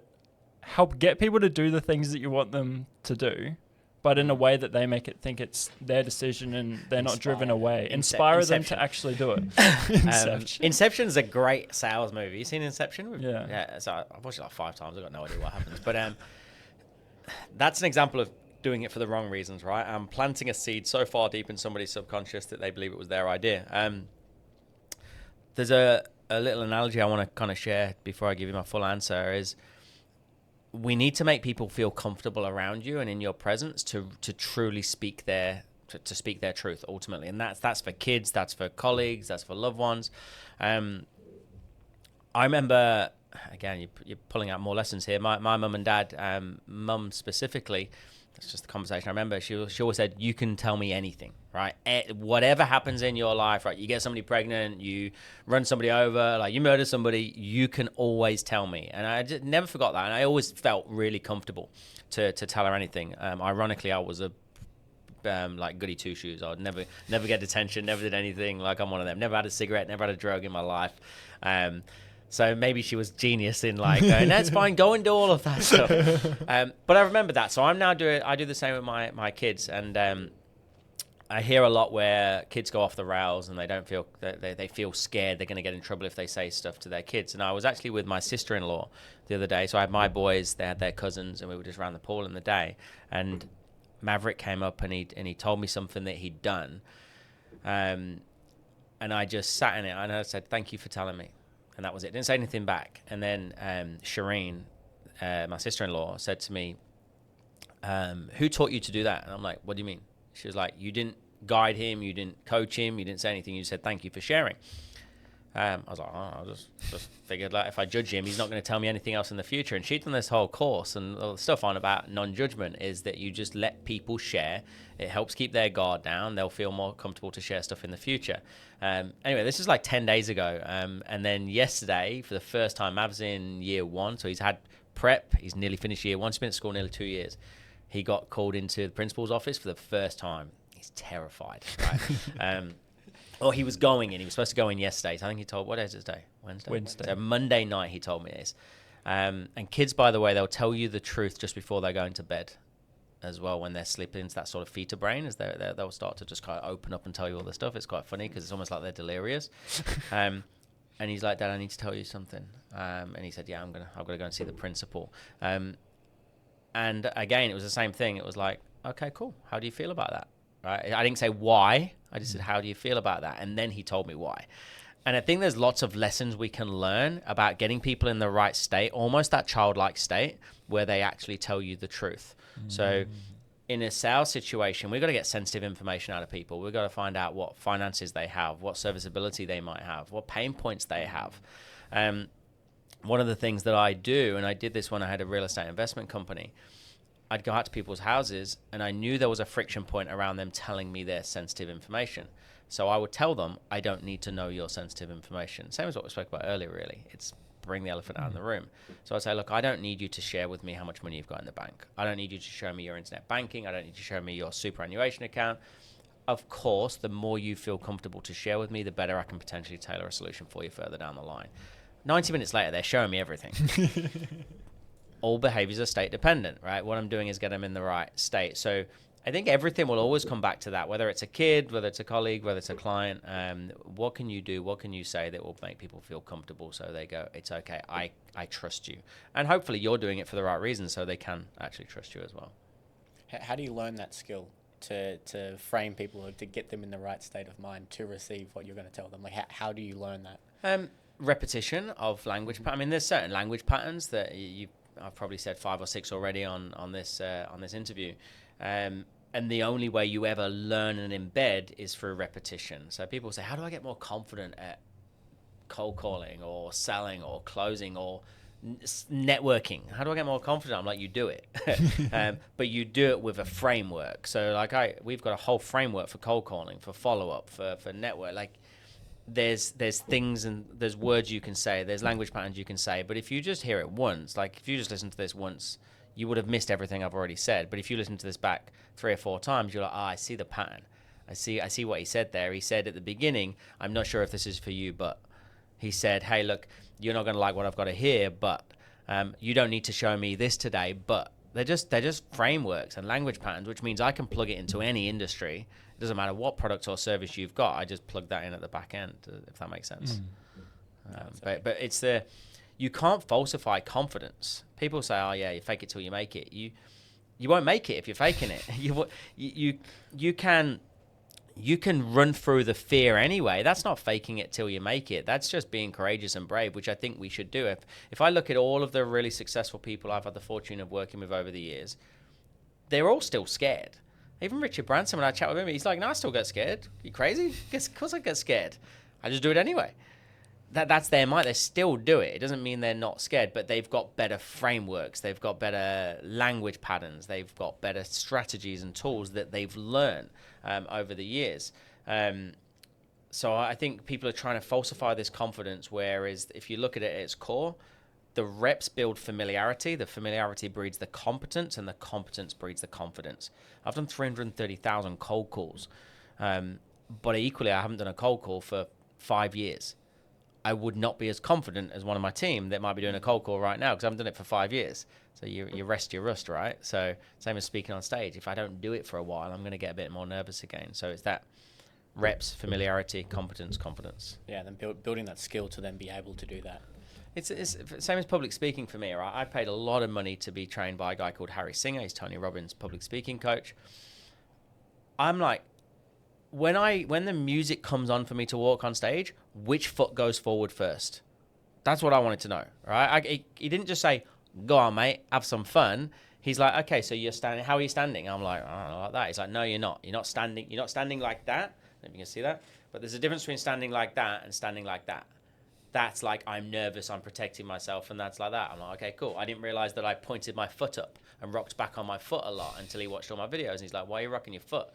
[SPEAKER 2] help get people to do the things that you want them to do, but in a way that they make it think it's their decision and they're not driven away? Inspire them to actually do it.
[SPEAKER 1] Inception's a great sales movie. You seen Inception?
[SPEAKER 2] Yeah.
[SPEAKER 1] So I've watched it like 5 times. I've got no idea what happens. But that's an example of doing it for the wrong reasons, right? I'm planting a seed so far deep in somebody's subconscious that they believe it was their idea. There's a little analogy I want to kind of share before I give you my full answer is, we need to make people feel comfortable around you and in your presence to truly speak their truth ultimately. And that's for kids, that's for colleagues, that's for loved ones. I remember, again, you're pulling out more lessons here. My mum and dad, mum specifically, that's just the conversation I remember. She always said, you can tell me anything, right? Whatever happens in your life, right? You get somebody pregnant, you run somebody over, like you murder somebody, you can always tell me. And I just never forgot that. And I always felt really comfortable to tell her anything. Ironically, I was a like goody two shoes. I would never get detention, never did anything. Like I'm one of them. Never had a cigarette, never had a drug in my life. So maybe she was genius in like, going, that's fine, go and do all of that stuff. But I remember that. So I do the same with my kids. And I hear a lot where kids go off the rails and they don't feel they feel scared they're going to get in trouble if they say stuff to their kids. And I was actually with my sister-in-law the other day. So I had my boys, they had their cousins, and we were just around the pool in the day. And Maverick came up and he told me something that he'd done. And I just sat in it and I said, "Thank you for telling me." And that was it. Didn't say anything back. And then Shireen, my sister-in-law, said to me, "Who taught you to do that?" And I'm like, "What do you mean?" She was like, "You didn't guide him, you didn't coach him, you didn't say anything, you said thank you for sharing." I was like, I just figured like if I judge him, he's not going to tell me anything else in the future. And she'd done this whole course, and all the stuff on about non-judgment is that you just let people share. It helps keep their guard down. They'll feel more comfortable to share stuff in the future. Anyway, this is like 10 days ago. And then yesterday, for the first time, Mav's in year 1, so he's had prep. He's nearly finished year 1. He's been at school nearly 2 years. He got called into the principal's office for the first time. He's terrified, right? Or he was going in. He was supposed to go in yesterday. So I think he told, what is it today? Wednesday. So Monday night he told me this. And kids, by the way, they'll tell you the truth just before they're going to bed as well when they're slipping into that sort of theta brain. As they'll start to just kind of open up and tell you all the stuff. It's quite funny because it's almost like they're delirious. And he's like, "Dad, I need to tell you something." And he said, "Yeah, I've got to go and see the principal." And again, it was the same thing. It was like, "Okay, cool. How do you feel about that?" Right? I didn't say why. I just said, "How do you feel about that?" And then he told me why. And I think there's lots of lessons we can learn about getting people in the right state, almost that childlike state where they actually tell you the truth. So in a sales situation, we've got to get sensitive information out of people. We've got to find out what finances they have, what serviceability they might have, what pain points they have. One of the things that I do, and I did this when I had a real estate investment company, I'd go out to people's houses and I knew there was a friction point around them telling me their sensitive information. So I would tell them, "I don't need to know your sensitive information." Same as what we spoke about earlier, really. It's bring the elephant out of the room. So I'd say, "Look, I don't need you to share with me how much money you've got in the bank. I don't need you to show me your internet banking. I don't need you to show me your superannuation account. Of course, the more you feel comfortable to share with me, the better I can potentially tailor a solution for you further down the line." 90 minutes later, they're showing me everything. All behaviors are state dependent, right? What I'm doing is get them in the right state. So I think everything will always come back to that, whether it's a kid, whether it's a colleague, whether it's a client. What can you do? What can you say that will make people feel comfortable so they go, "It's okay, I trust you." And hopefully you're doing it for the right reasons so they can actually trust you as well.
[SPEAKER 3] How do you learn that skill to frame people or to get them in the right state of mind to receive what you're going to tell them? Like, how do you learn that?
[SPEAKER 1] Repetition of language. I mean, there's certain language patterns that I've probably said 5 or 6 already on this interview. And the only way you ever learn and embed is through repetition. So people say, "How do I get more confident at cold calling or selling or closing or networking? How do I get more confident?" I'm like, "You do it." But you do it with a framework. So like we've got a whole framework for cold calling, for follow-up, for network. Like there's things and there's words you can say, there's language patterns you can say. But if you just hear it once, like if you just listen to this once, you would have missed everything I've already said. But if you listen to this back 3 or 4 times, you're like, "I see the pattern. I see what he said there. He said at the beginning, 'I'm not sure if this is for you,' but he said, 'Hey, look, you're not going to like what I've got to hear, but you don't need to show me this today.'" But they're just frameworks and language patterns, which means I can plug it into any industry. It doesn't matter what product or service you've got. I just plug that in at the back end, if that makes sense. But it's you can't falsify confidence. People say, "Oh yeah, you fake it till you make it." You won't make it if you're faking it. You can run through the fear anyway. That's not faking it till you make it. That's just being courageous and brave, which I think we should do. If I look at all of the really successful people I've had the fortune of working with over the years, they're all still scared. Even Richard Branson, when I chat with him, he's like, "No, I still get scared. You crazy? Of course I get scared. I just do it anyway." That's their mind. They still do it. It doesn't mean they're not scared, but they've got better frameworks. They've got better language patterns. They've got better strategies and tools that they've learned over the years. So I think people are trying to falsify this confidence, whereas if you look at it at its core, the reps build familiarity. The familiarity breeds the competence, and the competence breeds the confidence. I've done 330,000 cold calls, but equally, I haven't done a cold call for 5 years. I would not be as confident as one of my team that might be doing a cold call right now because I haven't done it for 5 years. So you rest your rust, right? So same as speaking on stage. If I don't do it for a while, I'm going to get a bit more nervous again. So it's that reps, familiarity, competence, confidence.
[SPEAKER 3] Yeah, then building that skill to then be able to do that.
[SPEAKER 1] It's same as public speaking for me, right? I paid a lot of money to be trained by a guy called Harry Singer. He's Tony Robbins' public speaking coach. I'm like, when the music comes on for me to walk on stage, which foot goes forward first? That's what I wanted to know, right? He didn't just say, go on, mate, have some fun. He's like, okay, so you're standing. How are you standing? I'm like, I don't know, like that. He's like, no, you're not. You're not standing. You're not standing like that. If you can see that. But there's a difference between standing like that and standing like that. That's like, I'm nervous, I'm protecting myself, and that's like that. I'm like, okay, cool. I didn't realize that I pointed my foot up and rocked back on my foot a lot until he watched all my videos. And he's like, why are you rocking your foot?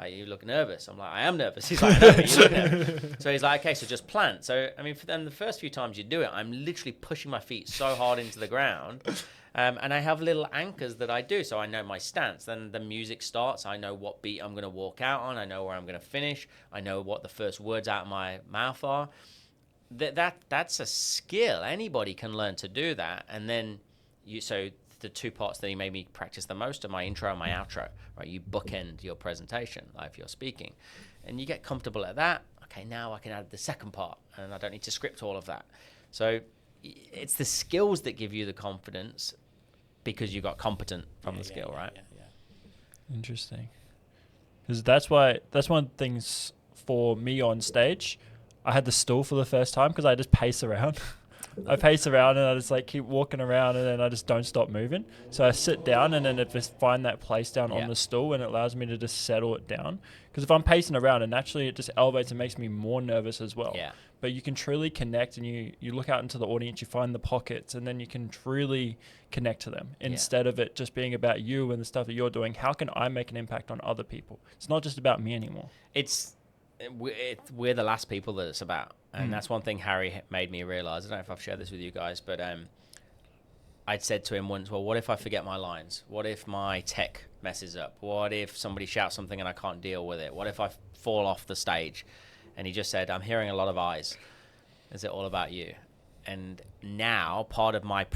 [SPEAKER 1] You look nervous. I'm like, I am nervous. He's like, I know, but you look nervous. So he's like, okay, so just plant. So, I mean, for then the first few times you do it, I'm literally pushing my feet so hard into the ground. And I have little anchors that I do. So I know my stance. Then the music starts. I know what beat I'm going to walk out on. I know where I'm going to finish. I know what the first words out of my mouth are. That's a skill. Anybody can learn to do that. And then so the two parts that he made me practice the most are my intro and my outro, right? You bookend your presentation, like if you're speaking, and you get comfortable at that. Okay, now I can add the second part, and I don't need to script all of that. So it's the skills that give you the confidence because you got competent from the skill, right?
[SPEAKER 2] Yeah. Interesting. Because that's one of the things for me on stage. I had the stool for the first time because I just pace around. I pace around and I just like keep walking around and then I just don't stop moving. So I sit down and then I just find that place down on the stool and it allows me to just settle it down. Because if I'm pacing around and naturally it just elevates and makes me more nervous as well.
[SPEAKER 1] Yeah.
[SPEAKER 2] But you can truly connect and you look out into the audience, you find the pockets and then you can truly connect to them instead of it just being about you and the stuff that you're doing. How can I make an impact on other people? It's not just about me anymore.
[SPEAKER 1] We're the last people that it's about. And that's one thing Harry made me realize. I don't know if I've shared this with you guys, but I'd said to him once, well, what if I forget my lines? What if my tech messes up? What if somebody shouts something and I can't deal with it? What if I fall off the stage? And he just said, I'm hearing a lot of eyes. Is it all about you? And now part of my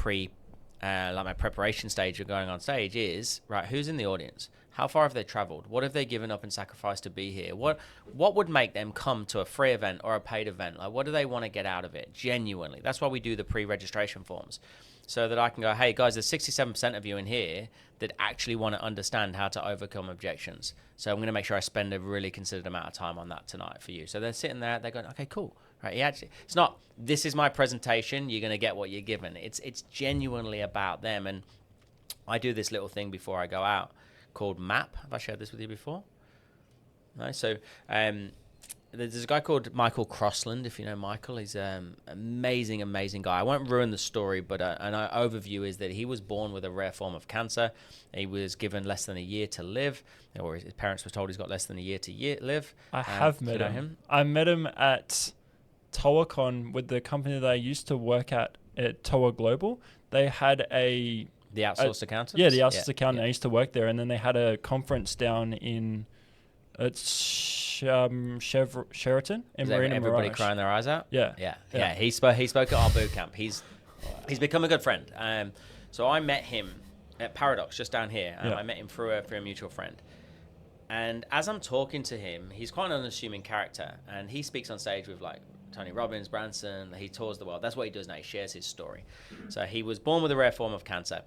[SPEAKER 1] my preparation stage of going on stage is, right, who's in the audience? How far have they traveled? What have they given up and sacrificed to be here? What would make them come to a free event or a paid event? Like, what do they want to get out of it? Genuinely. That's why we do the pre-registration forms. So that I can go, hey, guys, there's 67% of you in here that actually want to understand how to overcome objections. So I'm going to make sure I spend a really considered amount of time on that tonight for you. So they're sitting there, they're going, okay, cool. Right? It's not, this is my presentation, you're going to get what you're given. It's genuinely about them. And I do this little thing before I go out called MAP. Have I shared this with you before? No? So there's a guy called Michael Crossland, if you know Michael. He's an amazing, amazing guy. I won't ruin the story, but an overview is that he was born with a rare form of cancer. He was given less than a year to live, or his parents were told he's got less than a year to live.
[SPEAKER 2] I have met him. I met him at ToaCon with the company that I used to work at Toa Global. They had
[SPEAKER 1] the outsourced accountants?
[SPEAKER 2] Yeah, the outsourced accountant. I used to work there, and then they had a conference down in Sheraton in Marina
[SPEAKER 1] Everybody
[SPEAKER 2] Mirage.
[SPEAKER 1] crying their eyes out?
[SPEAKER 2] Yeah.
[SPEAKER 1] He spoke at our boot camp. He's become a good friend. So I met him at Paradox just down here. I met him through a mutual friend. And as I'm talking to him, he's quite an unassuming character, and he speaks on stage with like Tony Robbins, Branson. He tours the world. That's what he does now. He shares his story. So he was born with a rare form of cancer.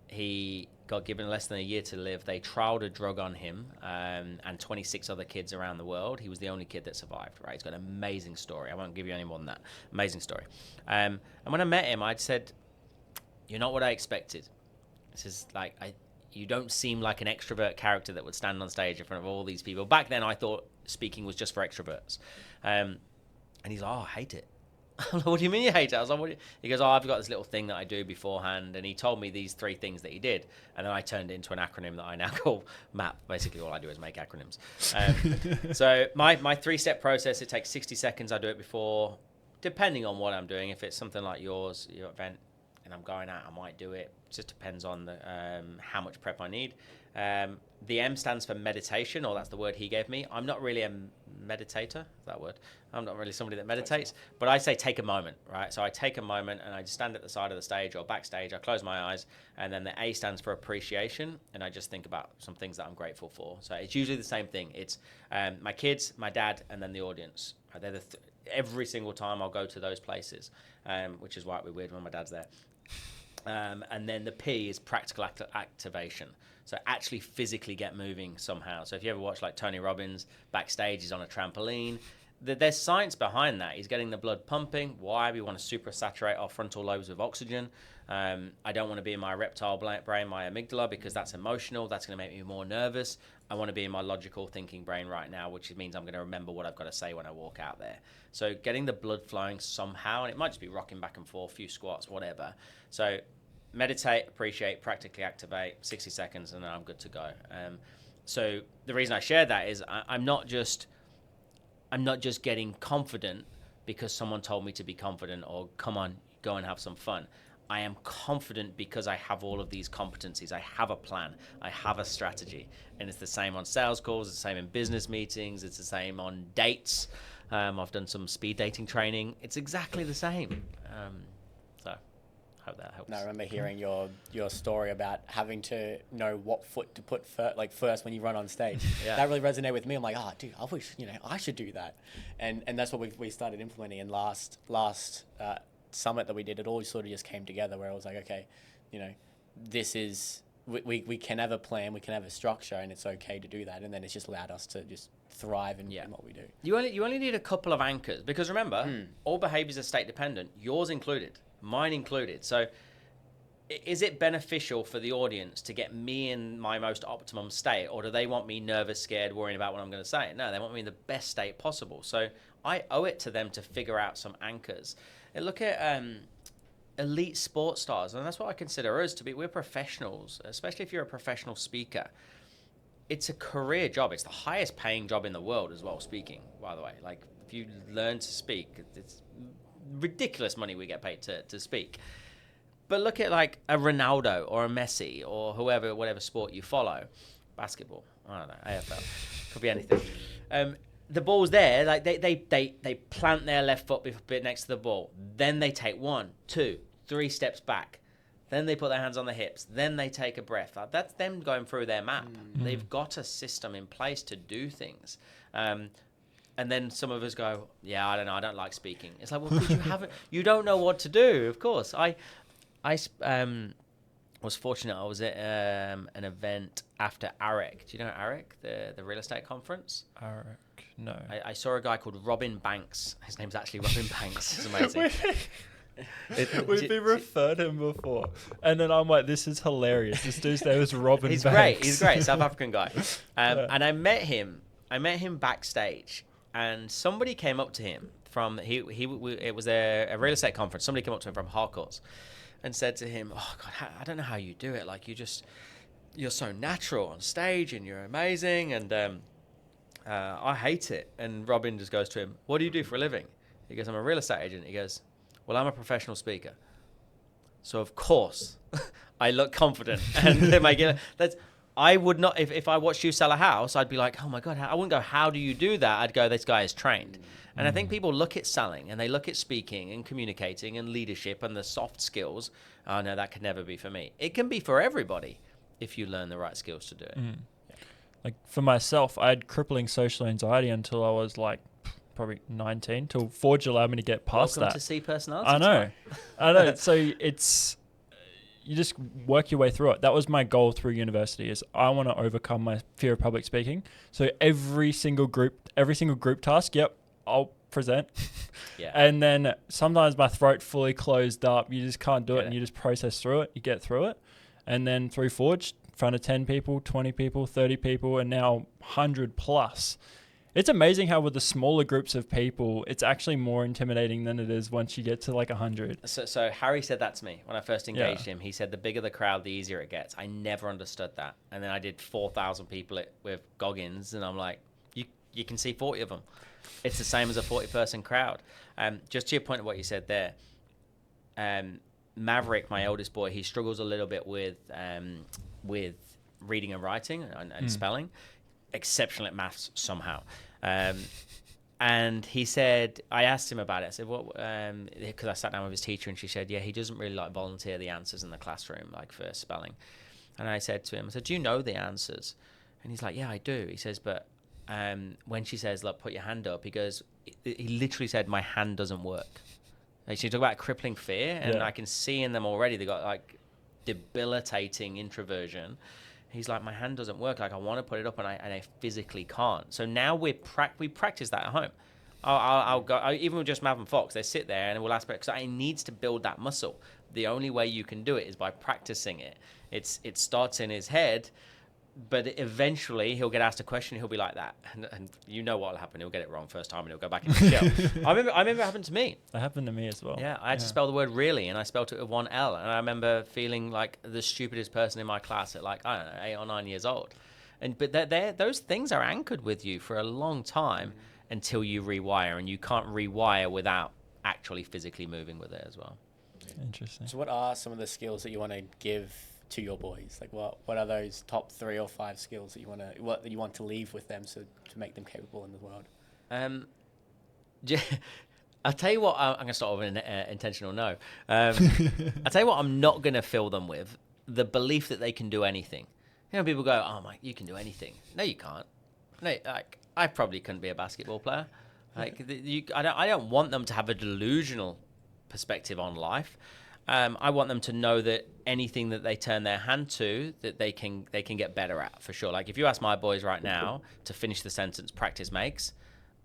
[SPEAKER 1] He got given less than a year to live. They trialed a drug on him and 26 other kids around the world. He was the only kid that survived, right? He's got an amazing story. I won't give you any more than that. Amazing story. And when I met him, I'd said, you're not what I expected. This is like, you don't seem like an extrovert character that would stand on stage in front of all these people. Back then, I thought speaking was just for extroverts. And he's like, oh, I hate it. What do you mean you hate it? I was like, he goes, oh, I've got this little thing that I do beforehand. And he told me these 3 things that he did. And then I turned it into an acronym that I now call MAP. Basically, all I do is make acronyms. So my 3-step process, it takes 60 seconds. I do it before, depending on what I'm doing. If it's something like your event, and I'm going out, I might do it. It just depends on the how much prep I need. The M stands for meditation, or that's the word he gave me. I'm not really a meditator, that word. I'm not really somebody that meditates, but I say take a moment, right? So I take a moment and I just stand at the side of the stage or backstage. I close my eyes, and then the A stands for appreciation, and I just think about some things that I'm grateful for. So it's usually the same thing. It's my kids, my dad, and then the audience. They're every single time I'll go to those places, which is why it'd be weird when my dad's there. And then the P is practical activation. So actually physically get moving somehow. So if you ever watch like Tony Robbins backstage, he's on a trampoline. There's science behind that. He's getting the blood pumping. Why? We want to super saturate our frontal lobes with oxygen. I don't want to be in my reptile brain, my amygdala, because that's emotional. That's going to make me more nervous. I want to be in my logical thinking brain right now, which means I'm going to remember what I've got to say when I walk out there. So getting the blood flowing somehow, and it might just be rocking back and forth, few squats, whatever. So meditate, appreciate, practically activate, 60 seconds, and then I'm good to go. So the reason I share that is I'm not just getting confident because someone told me to be confident, or come on, go and have some fun. I am confident because I have all of these competencies. I have a plan. I have a strategy. And it's the same on sales calls. It's the same in business meetings. It's the same on dates. I've done some speed dating training. It's exactly the same. So I hope that helps.
[SPEAKER 3] No, I remember hearing your story about having to know what foot to put first when you run on stage.
[SPEAKER 1] Yeah.
[SPEAKER 3] That really resonated with me. I'm like, dude, I wish, I should do that. And that's what we started implementing. And last summit that we did, it all sort of just came together where I was like, okay, this is, we can have a plan, we can have a structure, and it's okay to do that. And then it's just allowed us to just thrive in what we do.
[SPEAKER 1] You only need a couple of anchors, because remember, all behaviors are state dependent, yours included, mine included. So is it beneficial for the audience to get me in my most optimum state, or do they want me nervous, scared, worrying about what I'm going to say? No, they want me in the best state possible. So I owe it to them to figure out some anchors. And look at elite sports stars, and that's what I consider us to be. We're professionals, especially if you're a professional speaker. It's a career job. It's the highest paying job in the world as well, speaking, by the way. Like, if you learn to speak, it's ridiculous money we get paid to speak. But look at like a Ronaldo or a Messi or whatever sport you follow. Basketball, I don't know, AFL, could be anything. The ball's there, like they plant their left foot a bit next to the ball. Then they take 1, 2, 3 steps back. Then they put their hands on the hips. Then they take a breath. That's them going through their map. They've got a system in place to do things. And then some of us go, yeah, I don't know, I don't like speaking. It's like, well, because you don't know what to do. Of course, I was fortunate. I was at an event after AREC. Do you know AREC, the real estate conference?
[SPEAKER 2] AREC, no.
[SPEAKER 1] I saw a guy called Robin Banks. His name's actually Robin Banks. It's amazing.
[SPEAKER 2] We've been referred to him before, and then I'm like, this is hilarious. This dude's name is Robin
[SPEAKER 1] He's
[SPEAKER 2] Banks.
[SPEAKER 1] great. He's great. South African guy. And I met him backstage, and somebody came up to him from it was a real estate conference. Somebody came up to him from Harcourts and said to him, "Oh God, I don't know how you do it. Like you're so natural on stage, and you're amazing, and I hate it." And Robin just goes to him, "What do you do for a living?" He goes, "I'm a real estate agent." He goes, "Well, I'm a professional speaker, so of course I look confident." And I would not, if I watched you sell a house, I'd be like, "Oh my God," I wouldn't go, "How do you do that?" I'd go, "This guy is trained." And I think people look at selling and they look at speaking and communicating and leadership and the soft skills. Oh no, that could never be for me. It can be for everybody if you learn the right skills to do it.
[SPEAKER 2] Like for myself, I had crippling social anxiety until I was like probably 19, till Forge allowed me to get past
[SPEAKER 1] Welcome
[SPEAKER 2] that.
[SPEAKER 1] to see personality.
[SPEAKER 2] I know. So you just work your way through it. That was my goal through university, is I want to overcome my fear of public speaking. So every single group task, I'll present.
[SPEAKER 1] Yeah.
[SPEAKER 2] And then sometimes my throat fully closed up. You just can't do it, and you just process through it. You get through it. And then through Forge, in front of 10 people, 20 people, 30 people, and now 100 plus. It's amazing how with the smaller groups of people, it's actually more intimidating than it is once you get to like 100.
[SPEAKER 1] So Harry said that to me when I first engaged him. He said the bigger the crowd, the easier it gets. I never understood that. And then I did 4,000 people with Goggins, and I'm like, you can see 40 of them. It's the same as a 40-person crowd. Just to your point of what you said there, Maverick, my eldest boy, he struggles a little bit with reading and writing and spelling, exceptional at maths somehow. And he said, I asked him about it. I said, what? Because I sat down with his teacher, and she said, yeah, he doesn't really like volunteer the answers in the classroom, like for spelling. And I said to him, I said, do you know the answers? And he's like, yeah, I do. He says, but when she says, look, put your hand up, he goes, he literally said, my hand doesn't work. Like, she talked about crippling fear, and I can see in them already, they got like debilitating introversion. He's like, my hand doesn't work. Like, I want to put it up, and I physically can't. So now we practice that at home. I'll go, even with just Mav and Fox, they sit there and we'll ask, because it needs to build that muscle. The only way you can do it is by practicing it. It starts in his head, but eventually he'll get asked a question, he'll be like that, and you know what will happen. He'll get it wrong first time, and he'll go back into jail. I remember it happened to me.
[SPEAKER 2] That happened to me as well.
[SPEAKER 1] Yeah, I had to spell the word really, and I spelled it with one L, and I remember feeling like the stupidest person in my class at, like, I don't know, 8 or 9 years old. But those things are anchored with you for a long time until you rewire, and you can't rewire without actually physically moving with it as well.
[SPEAKER 2] Interesting.
[SPEAKER 3] So what are some of the skills that you want to give to your boys? Like, what are those top 3 or 5 skills that you want to leave with them, so to make them capable in the world?
[SPEAKER 1] I'll tell you what, I'm going to start with an intentional no. I'll tell you what I'm not going to fill them with: the belief that they can do anything. You know, people go, oh my, you can do anything. No, you can't. No, like, I probably couldn't be a basketball player. Like, I don't want them to have a delusional perspective on life. I want them to know that anything that they turn their hand to, that they can get better at, for sure. Like, if you ask my boys right now to finish the sentence "practice makes,"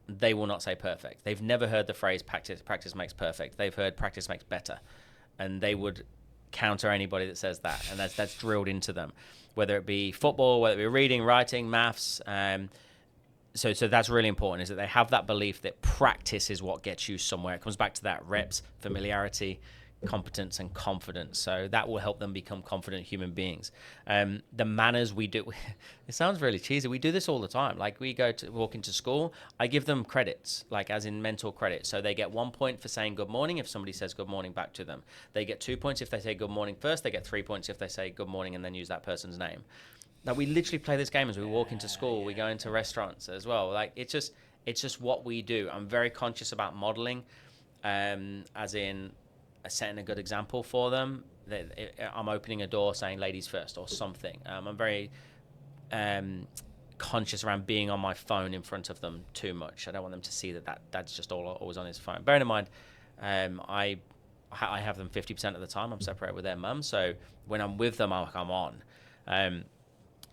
[SPEAKER 1] they will not say perfect. They've never heard the phrase practice makes perfect. They've heard practice makes better, and they would counter anybody that says that, and that's drilled into them, whether it be football, whether it be reading, writing, maths. So that's really important, is that they have that belief that practice is what gets you somewhere. It comes back to that reps, familiarity, competence, and confidence. So that will help them become confident human beings. The manners we do, it sounds really cheesy. We do this all the time. Like, we walk into school, I give them credits, like as in mental credits. So they get 1 point for saying good morning if somebody says good morning back to them. They get 2 points if they say good morning first. They get 3 points if they say good morning and then use that person's name. Now, we literally play this game as we walk into school. We go into restaurants as well. Like, it's just what we do. I'm very conscious about modeling, as in setting a good example for them. I'm opening a door saying ladies first or something. I'm very conscious around being on my phone in front of them too much. I don't want them to see that dad's just always on his phone. Bearing in mind, I have them 50% of the time. I'm separated with their mum, so when I'm with them, I'm on.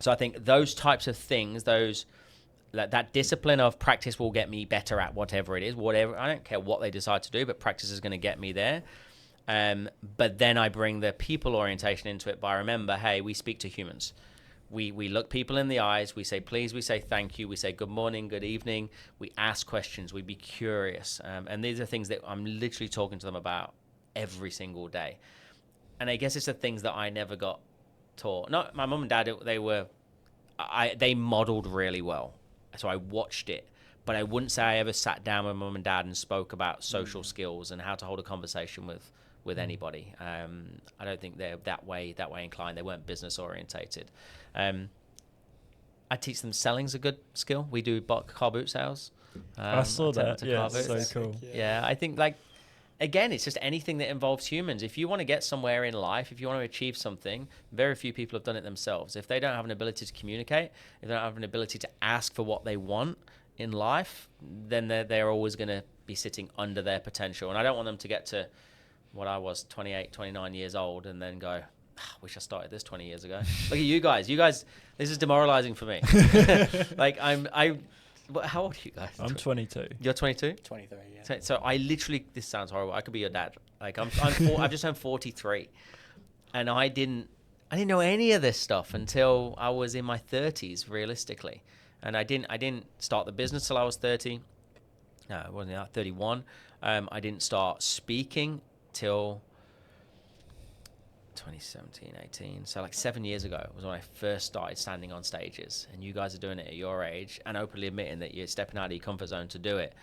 [SPEAKER 1] So I think those types of things, that discipline of practice will get me better at whatever it is. I don't care what they decide to do, but practice is going to get me there. But then I bring the people orientation into it by, remember, hey, we speak to humans. We look people in the eyes. We say please. We say thank you. We say good morning, good evening. We ask questions. We be curious. And these are things that I'm literally talking to them about every single day. And I guess it's the things that I never got taught. No, my mum and dad, they modeled really well. So I watched it. But I wouldn't say I ever sat down with mum and dad and spoke about social skills and how to hold a conversation with anybody. I don't think they're that way inclined. They weren't business orientated. I teach them selling's a good skill. We do car boot sales.
[SPEAKER 2] I saw that. Yeah, so cool.
[SPEAKER 1] Yeah, I think, like, again, it's just anything that involves humans. If you want to get somewhere in life, if you want to achieve something, very few people have done it themselves. If they don't have an ability to communicate, if they don't have an ability to ask for what they want in life, then they're always going to be sitting under their potential. And I don't want them to get to what I was, 28, 29 years old, and then go, I wish I started this 20 years ago. Look at you guys. This is demoralizing for me. Like, how old are you guys?
[SPEAKER 2] I'm 22.
[SPEAKER 1] You're 22?
[SPEAKER 3] 23, yeah.
[SPEAKER 1] So I literally, this sounds horrible. I could be your dad. Like, I've just turned 43, and I didn't know any of this stuff until I was in my 30s, realistically. And I didn't start the business till I was 30. No, it wasn't that, 31. I didn't start speaking till 2017, 18. So like 7 years ago was when I first started standing on stages, and you guys are doing it at your age and openly admitting that you're stepping out of your comfort zone to do it.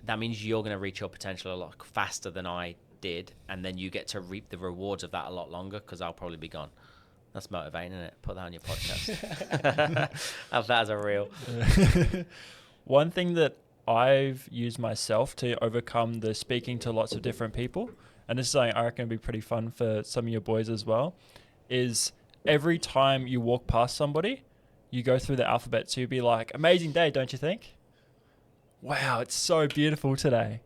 [SPEAKER 1] That means you're going to reach your potential a lot faster than I did, and then you get to reap the rewards of that a lot longer because I'll probably be gone. That's motivating, isn't it? Put that on your podcast. Have that as a reel.
[SPEAKER 2] One thing that I've used myself to overcome the speaking to lots of different people, and this is something I reckon would be pretty fun for some of your boys as well, is every time you walk past somebody, you go through the alphabet. So you'd be like, amazing day, don't you think? Wow, it's so beautiful today.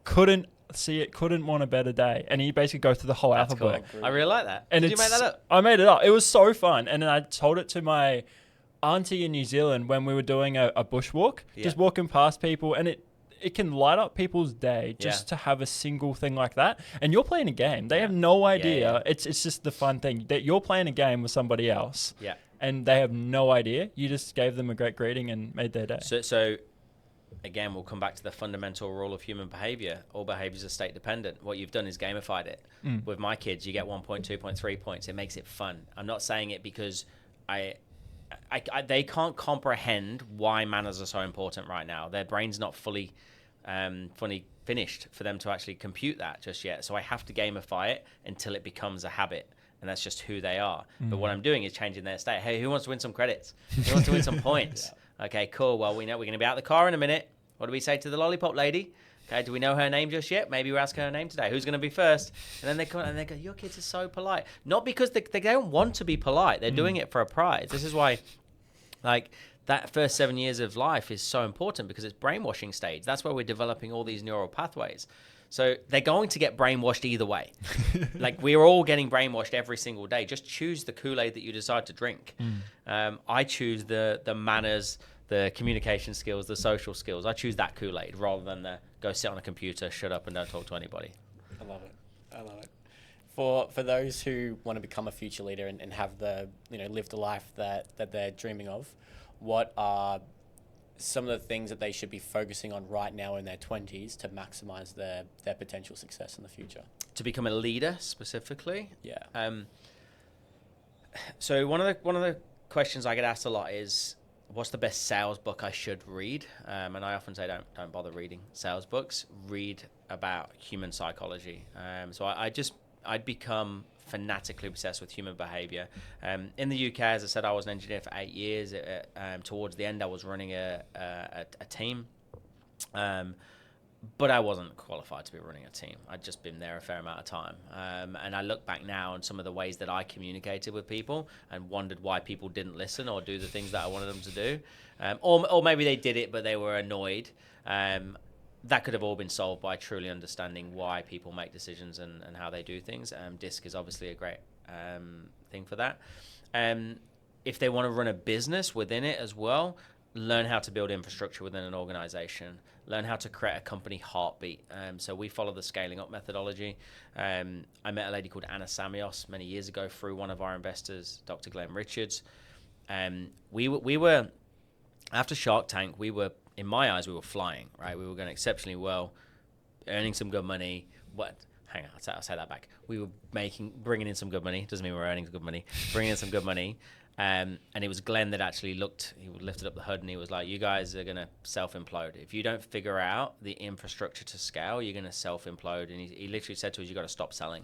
[SPEAKER 2] Couldn't want a better day. And you basically go through the whole
[SPEAKER 1] That's
[SPEAKER 2] alphabet.
[SPEAKER 1] cool. I really like that.
[SPEAKER 2] And
[SPEAKER 1] Did you make that up?
[SPEAKER 2] I made it up. It was so fun. And then I told it to my auntie in New Zealand when we were doing a bushwalk, just walking past people, and it can light up people's day just to have a single thing like that. And you're playing a game. They have no idea.
[SPEAKER 1] Yeah.
[SPEAKER 2] It's just the fun thing that you're playing a game with somebody else.
[SPEAKER 1] Yeah.
[SPEAKER 2] And they have no idea. You just gave them a great greeting and made their day.
[SPEAKER 1] So again, we'll come back to the fundamental rule of human behavior. All behaviors are state dependent. What you've done is gamified it. With my kids, you get 1 point, 2 point, 3 points. It makes it fun. I'm not saying it because they can't comprehend why manners are so important right now. Their brain's not fully finished for them to actually compute that just yet. So I have to gamify it until it becomes a habit. And that's just who they are. But what I'm doing is changing their state. Hey, who wants to win some credits? Who wants to win some points? Okay, cool. Well, we know we're going to be out of the car in a minute. What do we say to the lollipop lady? Okay, do we know her name just yet? Maybe we're asking her name today. Who's going to be first? And then they come and they go, your kids are so polite. Not because they don't want to be polite. They're doing it for a prize. This is why, like, that first 7 years of life is so important because it's brainwashing stage. That's where we're developing all these neural pathways. So they're going to get brainwashed either way. Like, we're all getting brainwashed every single day. Just choose the Kool-Aid that you decide to drink. I choose the manners, the communication skills, the social skills. I choose that Kool-Aid rather than the go sit on a computer, shut up and don't talk to anybody.
[SPEAKER 3] I love it. For those who want to become a future leader and have live the life that they're dreaming of, what are some of the things that they should be focusing on right now in their 20s to maximize their potential success in the future?
[SPEAKER 1] To become a leader specifically?
[SPEAKER 3] Yeah.
[SPEAKER 1] So one of the questions I get asked a lot is, what's the best sales book I should read? And I often say, don't bother reading sales books. Read about human psychology. So I'd become fanatically obsessed with human behavior. In the UK, as I said, I was an engineer for 8 years. Towards the end, I was running a team. But I wasn't qualified to be running a team. I'd just been there a fair amount of time. And I look back now on some of the ways that I communicated with people and wondered why people didn't listen or do the things that I wanted them to do. Or maybe they did it, but they were annoyed. That could have all been solved by truly understanding why people make decisions and how they do things. DISC is obviously a great thing for that. If they want to run a business within it as well, learn how to build infrastructure within an organization. Learn how to create a company heartbeat. So we follow the scaling up methodology. I met a lady called Anna Samios many years ago through one of our investors, Dr. Glenn Richards. We were, after Shark Tank, in my eyes, we were flying, right? We were going exceptionally well, earning some good money. Hang on, I'll say that back. We were bringing in some good money. Doesn't mean we're earning good money. Bringing in some good money. And it was Glenn that actually he lifted up the hood and he was like, you guys are going to self-implode. If you don't figure out the infrastructure to scale, you're going to self-implode. And he literally said to us, you got to stop selling.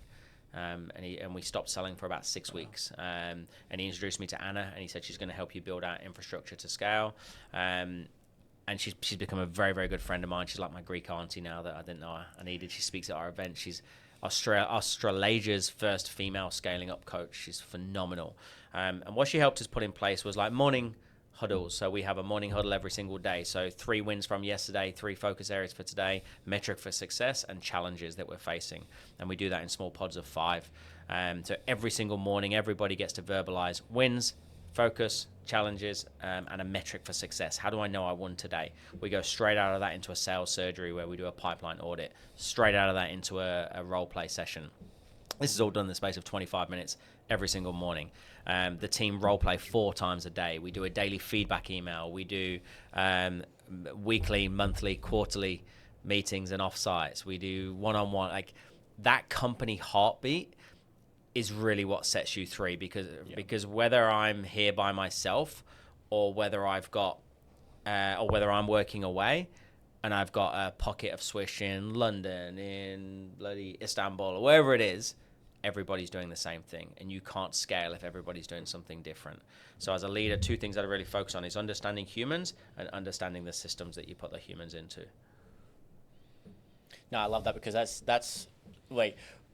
[SPEAKER 1] And we stopped selling for about 6 weeks. And he introduced me to Anna and he said, she's going to help you build out infrastructure to scale. And she's become a very, very good friend of mine. She's like my Greek auntie now that I didn't know I needed. She speaks at our event. She's Australasia's first female scaling up coach. She's phenomenal. And what she helped us put in place was like morning huddles. So we have a morning huddle every single day. So 3 wins from yesterday, 3 focus areas for today, metric for success, and challenges that we're facing. And we do that in small pods of 5. So every single morning, everybody gets to verbalize wins, focus, challenges, and a metric for success. How do I know I won today? We go straight out of that into a sales surgery where we do a pipeline audit, straight out of that into a role play session. This is all done in the space of 25 minutes every single morning. The team role play 4 times a day. We do a daily feedback email. We do weekly, monthly, quarterly meetings and offsites. We do one-on-one. Like, that company heartbeat is really what sets you free because whether I'm here by myself or whether I've got or whether I'm working away, and I've got a pocket of Swish in London, in bloody Istanbul, or wherever it is, everybody's doing the same thing, and you can't scale if everybody's doing something different. So as a leader, two things that I really focus on is understanding humans and understanding the systems that you put the humans into.
[SPEAKER 3] No, I love that, because that's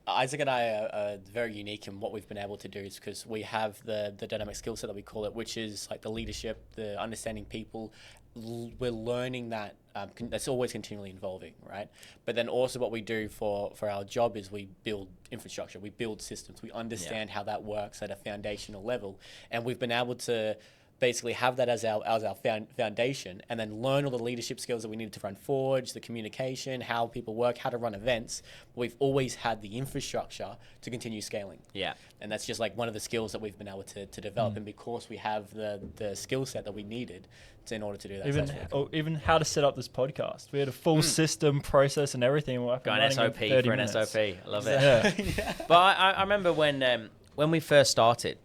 [SPEAKER 3] Isaac and I are very unique in what we've been able to do, is because we have the DynamX Skillset that we call it, which is like the leadership, the understanding people. We're learning that that's always continually evolving, right? But then also what we do for our job is we build infrastructure, we build systems, we understand how that works at a foundational level, and we've been able to basically have that as our foundation, and then learn all the leadership skills that we needed to run Forge, the communication, how people work, how to run events. We've always had the infrastructure to continue scaling.
[SPEAKER 1] Yeah.
[SPEAKER 3] And that's just like one of the skills that we've been able to develop. And because we have the skill set that we needed in order to do that.
[SPEAKER 2] Even,
[SPEAKER 3] so really cool.
[SPEAKER 2] even how to set up this podcast. We had a full system, process and everything. We're
[SPEAKER 1] Got an SOP for an
[SPEAKER 2] minutes.
[SPEAKER 1] SOP. I love it.
[SPEAKER 2] Yeah.
[SPEAKER 1] But I remember when we first started,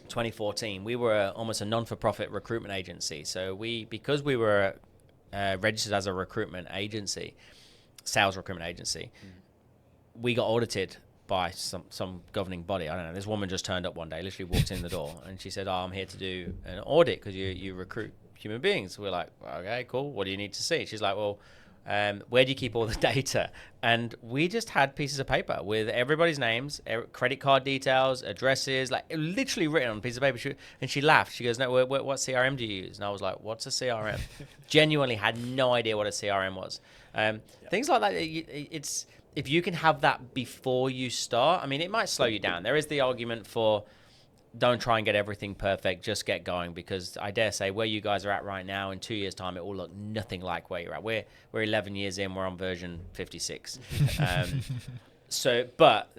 [SPEAKER 1] 2014, we were almost a non-for-profit recruitment agency. So because we were registered as a recruitment agency, sales recruitment agency, we got audited by some governing body. I don't know. This woman just turned up one day, literally walked in the door, and she said, "Oh, I'm here to do an audit because you recruit human beings." We're like, "Okay, cool. What do you need to see?" She's like, "Well, where do you keep all the data?" And we just had pieces of paper with everybody's names, credit card details, addresses, like literally written on a piece of paper. And she laughed. She goes, "No, what CRM do you use?" And I was like, "What's a CRM?" Genuinely had no idea what a CRM was. Things like that. It's if you can have that before you start. I mean, it might slow you down. There is the argument for don't try and get everything perfect, just get going, because I dare say where you guys are at right now, in 2 years' time, it will look nothing like where you're at. We're 11 years in, we're on version 56. But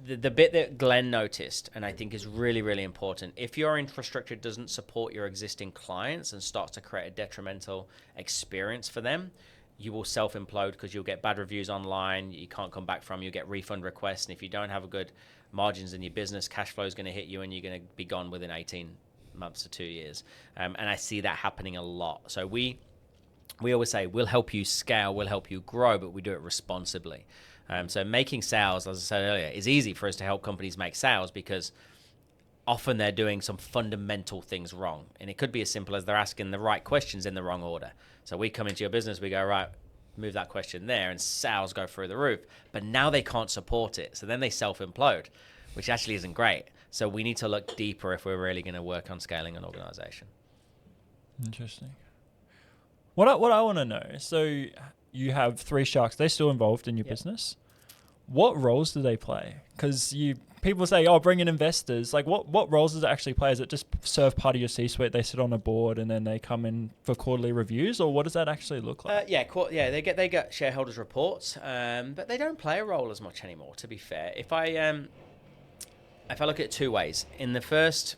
[SPEAKER 1] the bit that Glenn noticed, and I think is really, really important, if your infrastructure doesn't support your existing clients and starts to create a detrimental experience for them, you will self-implode, because you'll get bad reviews online, you can't come back from, you get refund requests, and if you don't have a good margins in your business, cash flow is going to hit you, and you're going to be gone within 18 months to 2 years. And I see that happening a lot. So we always say, we'll help you scale, we'll help you grow, but we do it responsibly. So making sales, as I said earlier, is easy for us to help companies make sales, because often they're doing some fundamental things wrong. And it could be as simple as they're asking the right questions in the wrong order. So we come into your business, we go, right, move that question there, and sales go through the roof. But now they can't support it. So then they self-implode, which actually isn't great. So we need to look deeper if we're really going to work on scaling an organization.
[SPEAKER 2] Interesting. What I want to know, so you have 3 sharks. They're still involved in your business. What roles do they play? Because people say, oh, bring in investors. Like, what roles does it actually play? Is it just serve part of your C-suite? They sit on a board and then they come in for quarterly reviews, or what does that actually look like?
[SPEAKER 1] They get shareholders reports, but they don't play a role as much anymore. To be fair, if I look at it 2 ways, in the first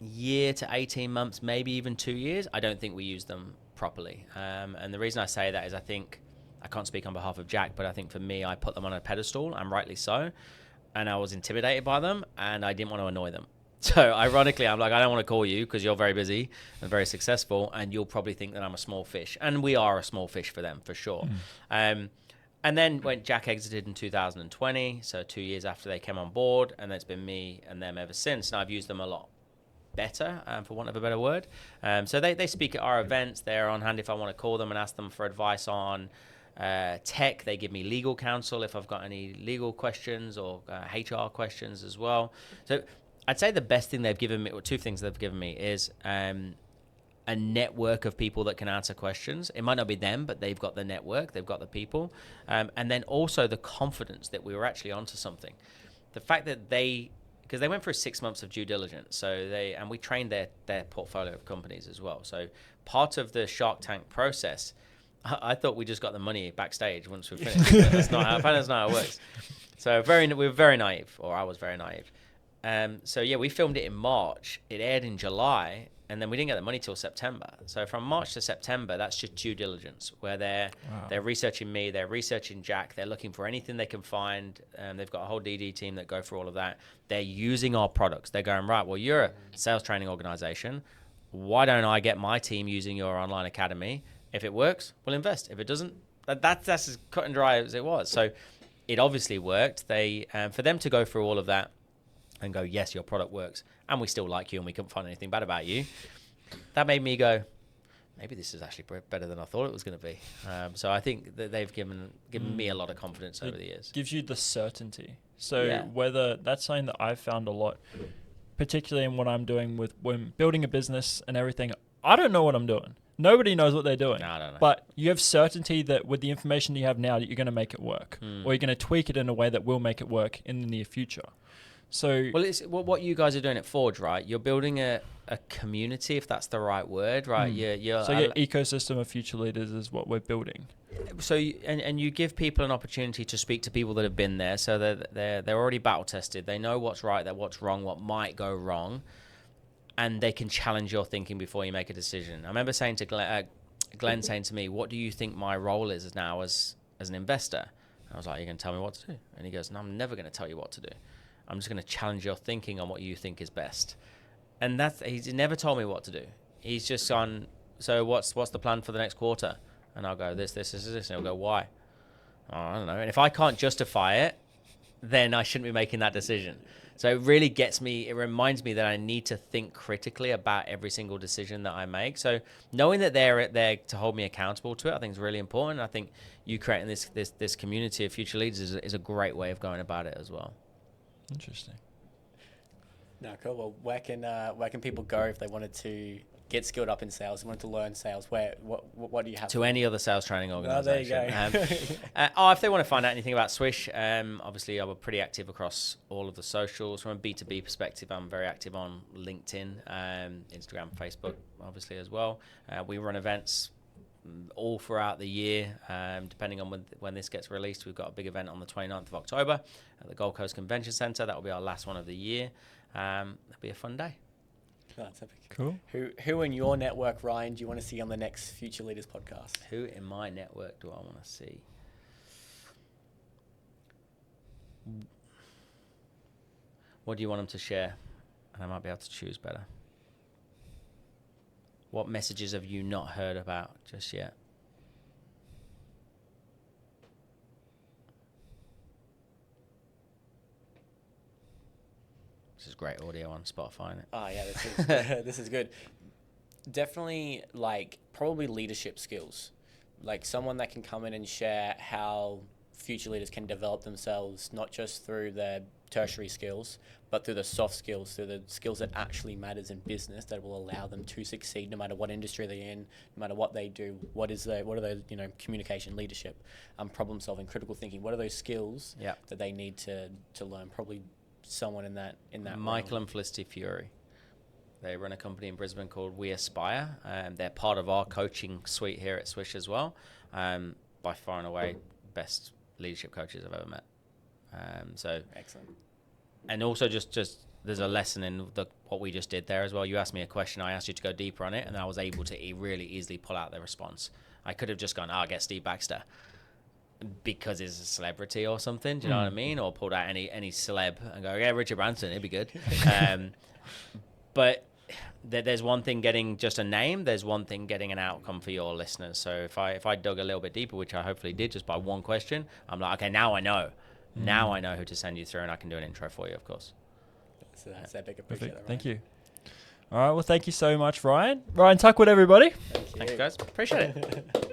[SPEAKER 1] year to 18 months, maybe even 2 years, I don't think we use them properly. And the reason I say that is I can't speak on behalf of Jack, but I think for me, I put them on a pedestal, and rightly so. And I was intimidated by them, and I didn't want to annoy them. So ironically, I'm like, I don't want to call you because you're very busy and very successful, and you'll probably think that I'm a small fish. And we are a small fish for them, for sure. And then when Jack exited in 2020, so 2 years after they came on board, and it's been me and them ever since. And I've used them a lot better, for want of a better word. So they speak at our events. They're on hand if I want to call them and ask them for advice on tech. They give me legal counsel if I've got any legal questions, or HR questions as well. So I'd say the best thing they've given me, or 2 things they've given me, is a network of people that can answer questions. It might not be them, but they've got the network, they've got the people, and then also the confidence that we were actually onto something. The fact that because they went through 6 months of due diligence, and we trained their portfolio of companies as well. So part of the Shark Tank process, I thought we just got the money backstage once we finished. That's not how it works. So we were very naive, or I was very naive. We filmed it in March. It aired in July, and then we didn't get the money till September. So from March to September, that's just due diligence, where they're researching me, they're researching Jack, they're looking for anything they can find. They've got a whole DD team that go through all of that. They're using our products. They're going, right, well, you're a sales training organization. Why don't I get my team using your online academy? If it works, we'll invest. If it doesn't, that's as cut and dry as it was. So it obviously worked. They for them to go through all of that and go, yes, your product works, and we still like you, and we couldn't find anything bad about you. That made me go, maybe this is actually better than I thought it was going to be. So I think that they've given me a lot of confidence over the years.
[SPEAKER 2] Gives you the certainty. So whether that's something that I've found a lot, particularly in what I'm doing with when building a business and everything, I don't know what I'm doing. Nobody knows what they're doing.
[SPEAKER 1] No, I don't know.
[SPEAKER 2] But you have certainty that with the information you have now that you're going to make it work, or you're going to tweak it in a way that will make it work in the near future. So
[SPEAKER 1] it's what you guys are doing at Forge, right? You're building a community, if that's the right word, right? Your
[SPEAKER 2] ecosystem of future leaders is what we're building.
[SPEAKER 1] So and you give people an opportunity to speak to people that have been there, so they're already battle tested. They know what's right, what's wrong, what might go wrong, and they can challenge your thinking before you make a decision. I remember saying to Glenn saying to me, "What do you think my role is now as an investor?" And I was like, "You're going to tell me what to do?" And he goes, "No, I'm never going to tell you what to do. I'm just going to challenge your thinking on what you think is best." And he's never told me what to do. He's just gone, "So what's the plan for the next quarter?" And I'll go, this. And he'll go, "Why?" "Oh, I don't know." And if I can't justify it, then I shouldn't be making that decision. So it really it reminds me that I need to think critically about every single decision that I make. So knowing that they're there to hold me accountable to it, I think is really important. I think you creating this community of future leaders is a great way of going about it as well.
[SPEAKER 2] Interesting.
[SPEAKER 3] No, cool. Well, where can people go if they wanted to get skilled up in sales, wanted to learn sales? What do you have?
[SPEAKER 1] To any other sales training organisation.
[SPEAKER 3] Oh, there you
[SPEAKER 1] go. If they want to find out anything about Swish, obviously I'm pretty active across all of the socials. From a B2B perspective, I'm very active on LinkedIn, Instagram, Facebook, obviously as well. We run events all throughout the year, depending on when this gets released. We've got a big event on the 29th of October at the Gold Coast Convention Centre. That will be our last one of the year. That'll be a fun day.
[SPEAKER 3] Oh, that's epic.
[SPEAKER 2] Cool.
[SPEAKER 3] Who in your network, Ryan, do you want to see on the next Future Leaders podcast?
[SPEAKER 1] Who in my network do I want to see? What do you want them to share? And I might be able to choose better. What messages have you not heard about just yet? This is great audio on Spotify, isn't it?
[SPEAKER 3] Oh, yeah, this is good. Definitely, probably leadership skills. Like someone that can come in and share how future leaders can develop themselves, not just through their tertiary skills, but through the soft skills, through the skills that actually matters in business that will allow them to succeed no matter what industry they're in, no matter what they do. What are those, communication, leadership, problem solving, critical thinking? What are those skills that they need to learn? Probably someone in that
[SPEAKER 1] Michael
[SPEAKER 3] realm.
[SPEAKER 1] and Felicity Fury. They run a company in Brisbane called We Aspire. They're part of our coaching suite here at Swish as well. By far and away, best leadership coaches I've ever met. So
[SPEAKER 3] excellent.
[SPEAKER 1] And also just there's a lesson in what we just did there as well. You asked me a question, I asked you to go deeper on it, and I was able to really easily pull out the response. I could have just gone, I'll get Steve Baxter because he's a celebrity or something, do you know what I mean? Or pulled out any celeb and go, yeah, Richard Branson, he'd be good. But there's one thing getting just a name, there's one thing getting an outcome for your listeners. So if I dug a little bit deeper, which I hopefully did just by one question, I'm like, okay, now I know. Now I know who to send you through, and I can do an intro for you, of course.
[SPEAKER 3] So that's epic. Appreciate that,
[SPEAKER 2] Thank you. All right, well, thank you so much, Ryan. Ryan Tuckwood, everybody.
[SPEAKER 1] Thanks, guys. Appreciate it.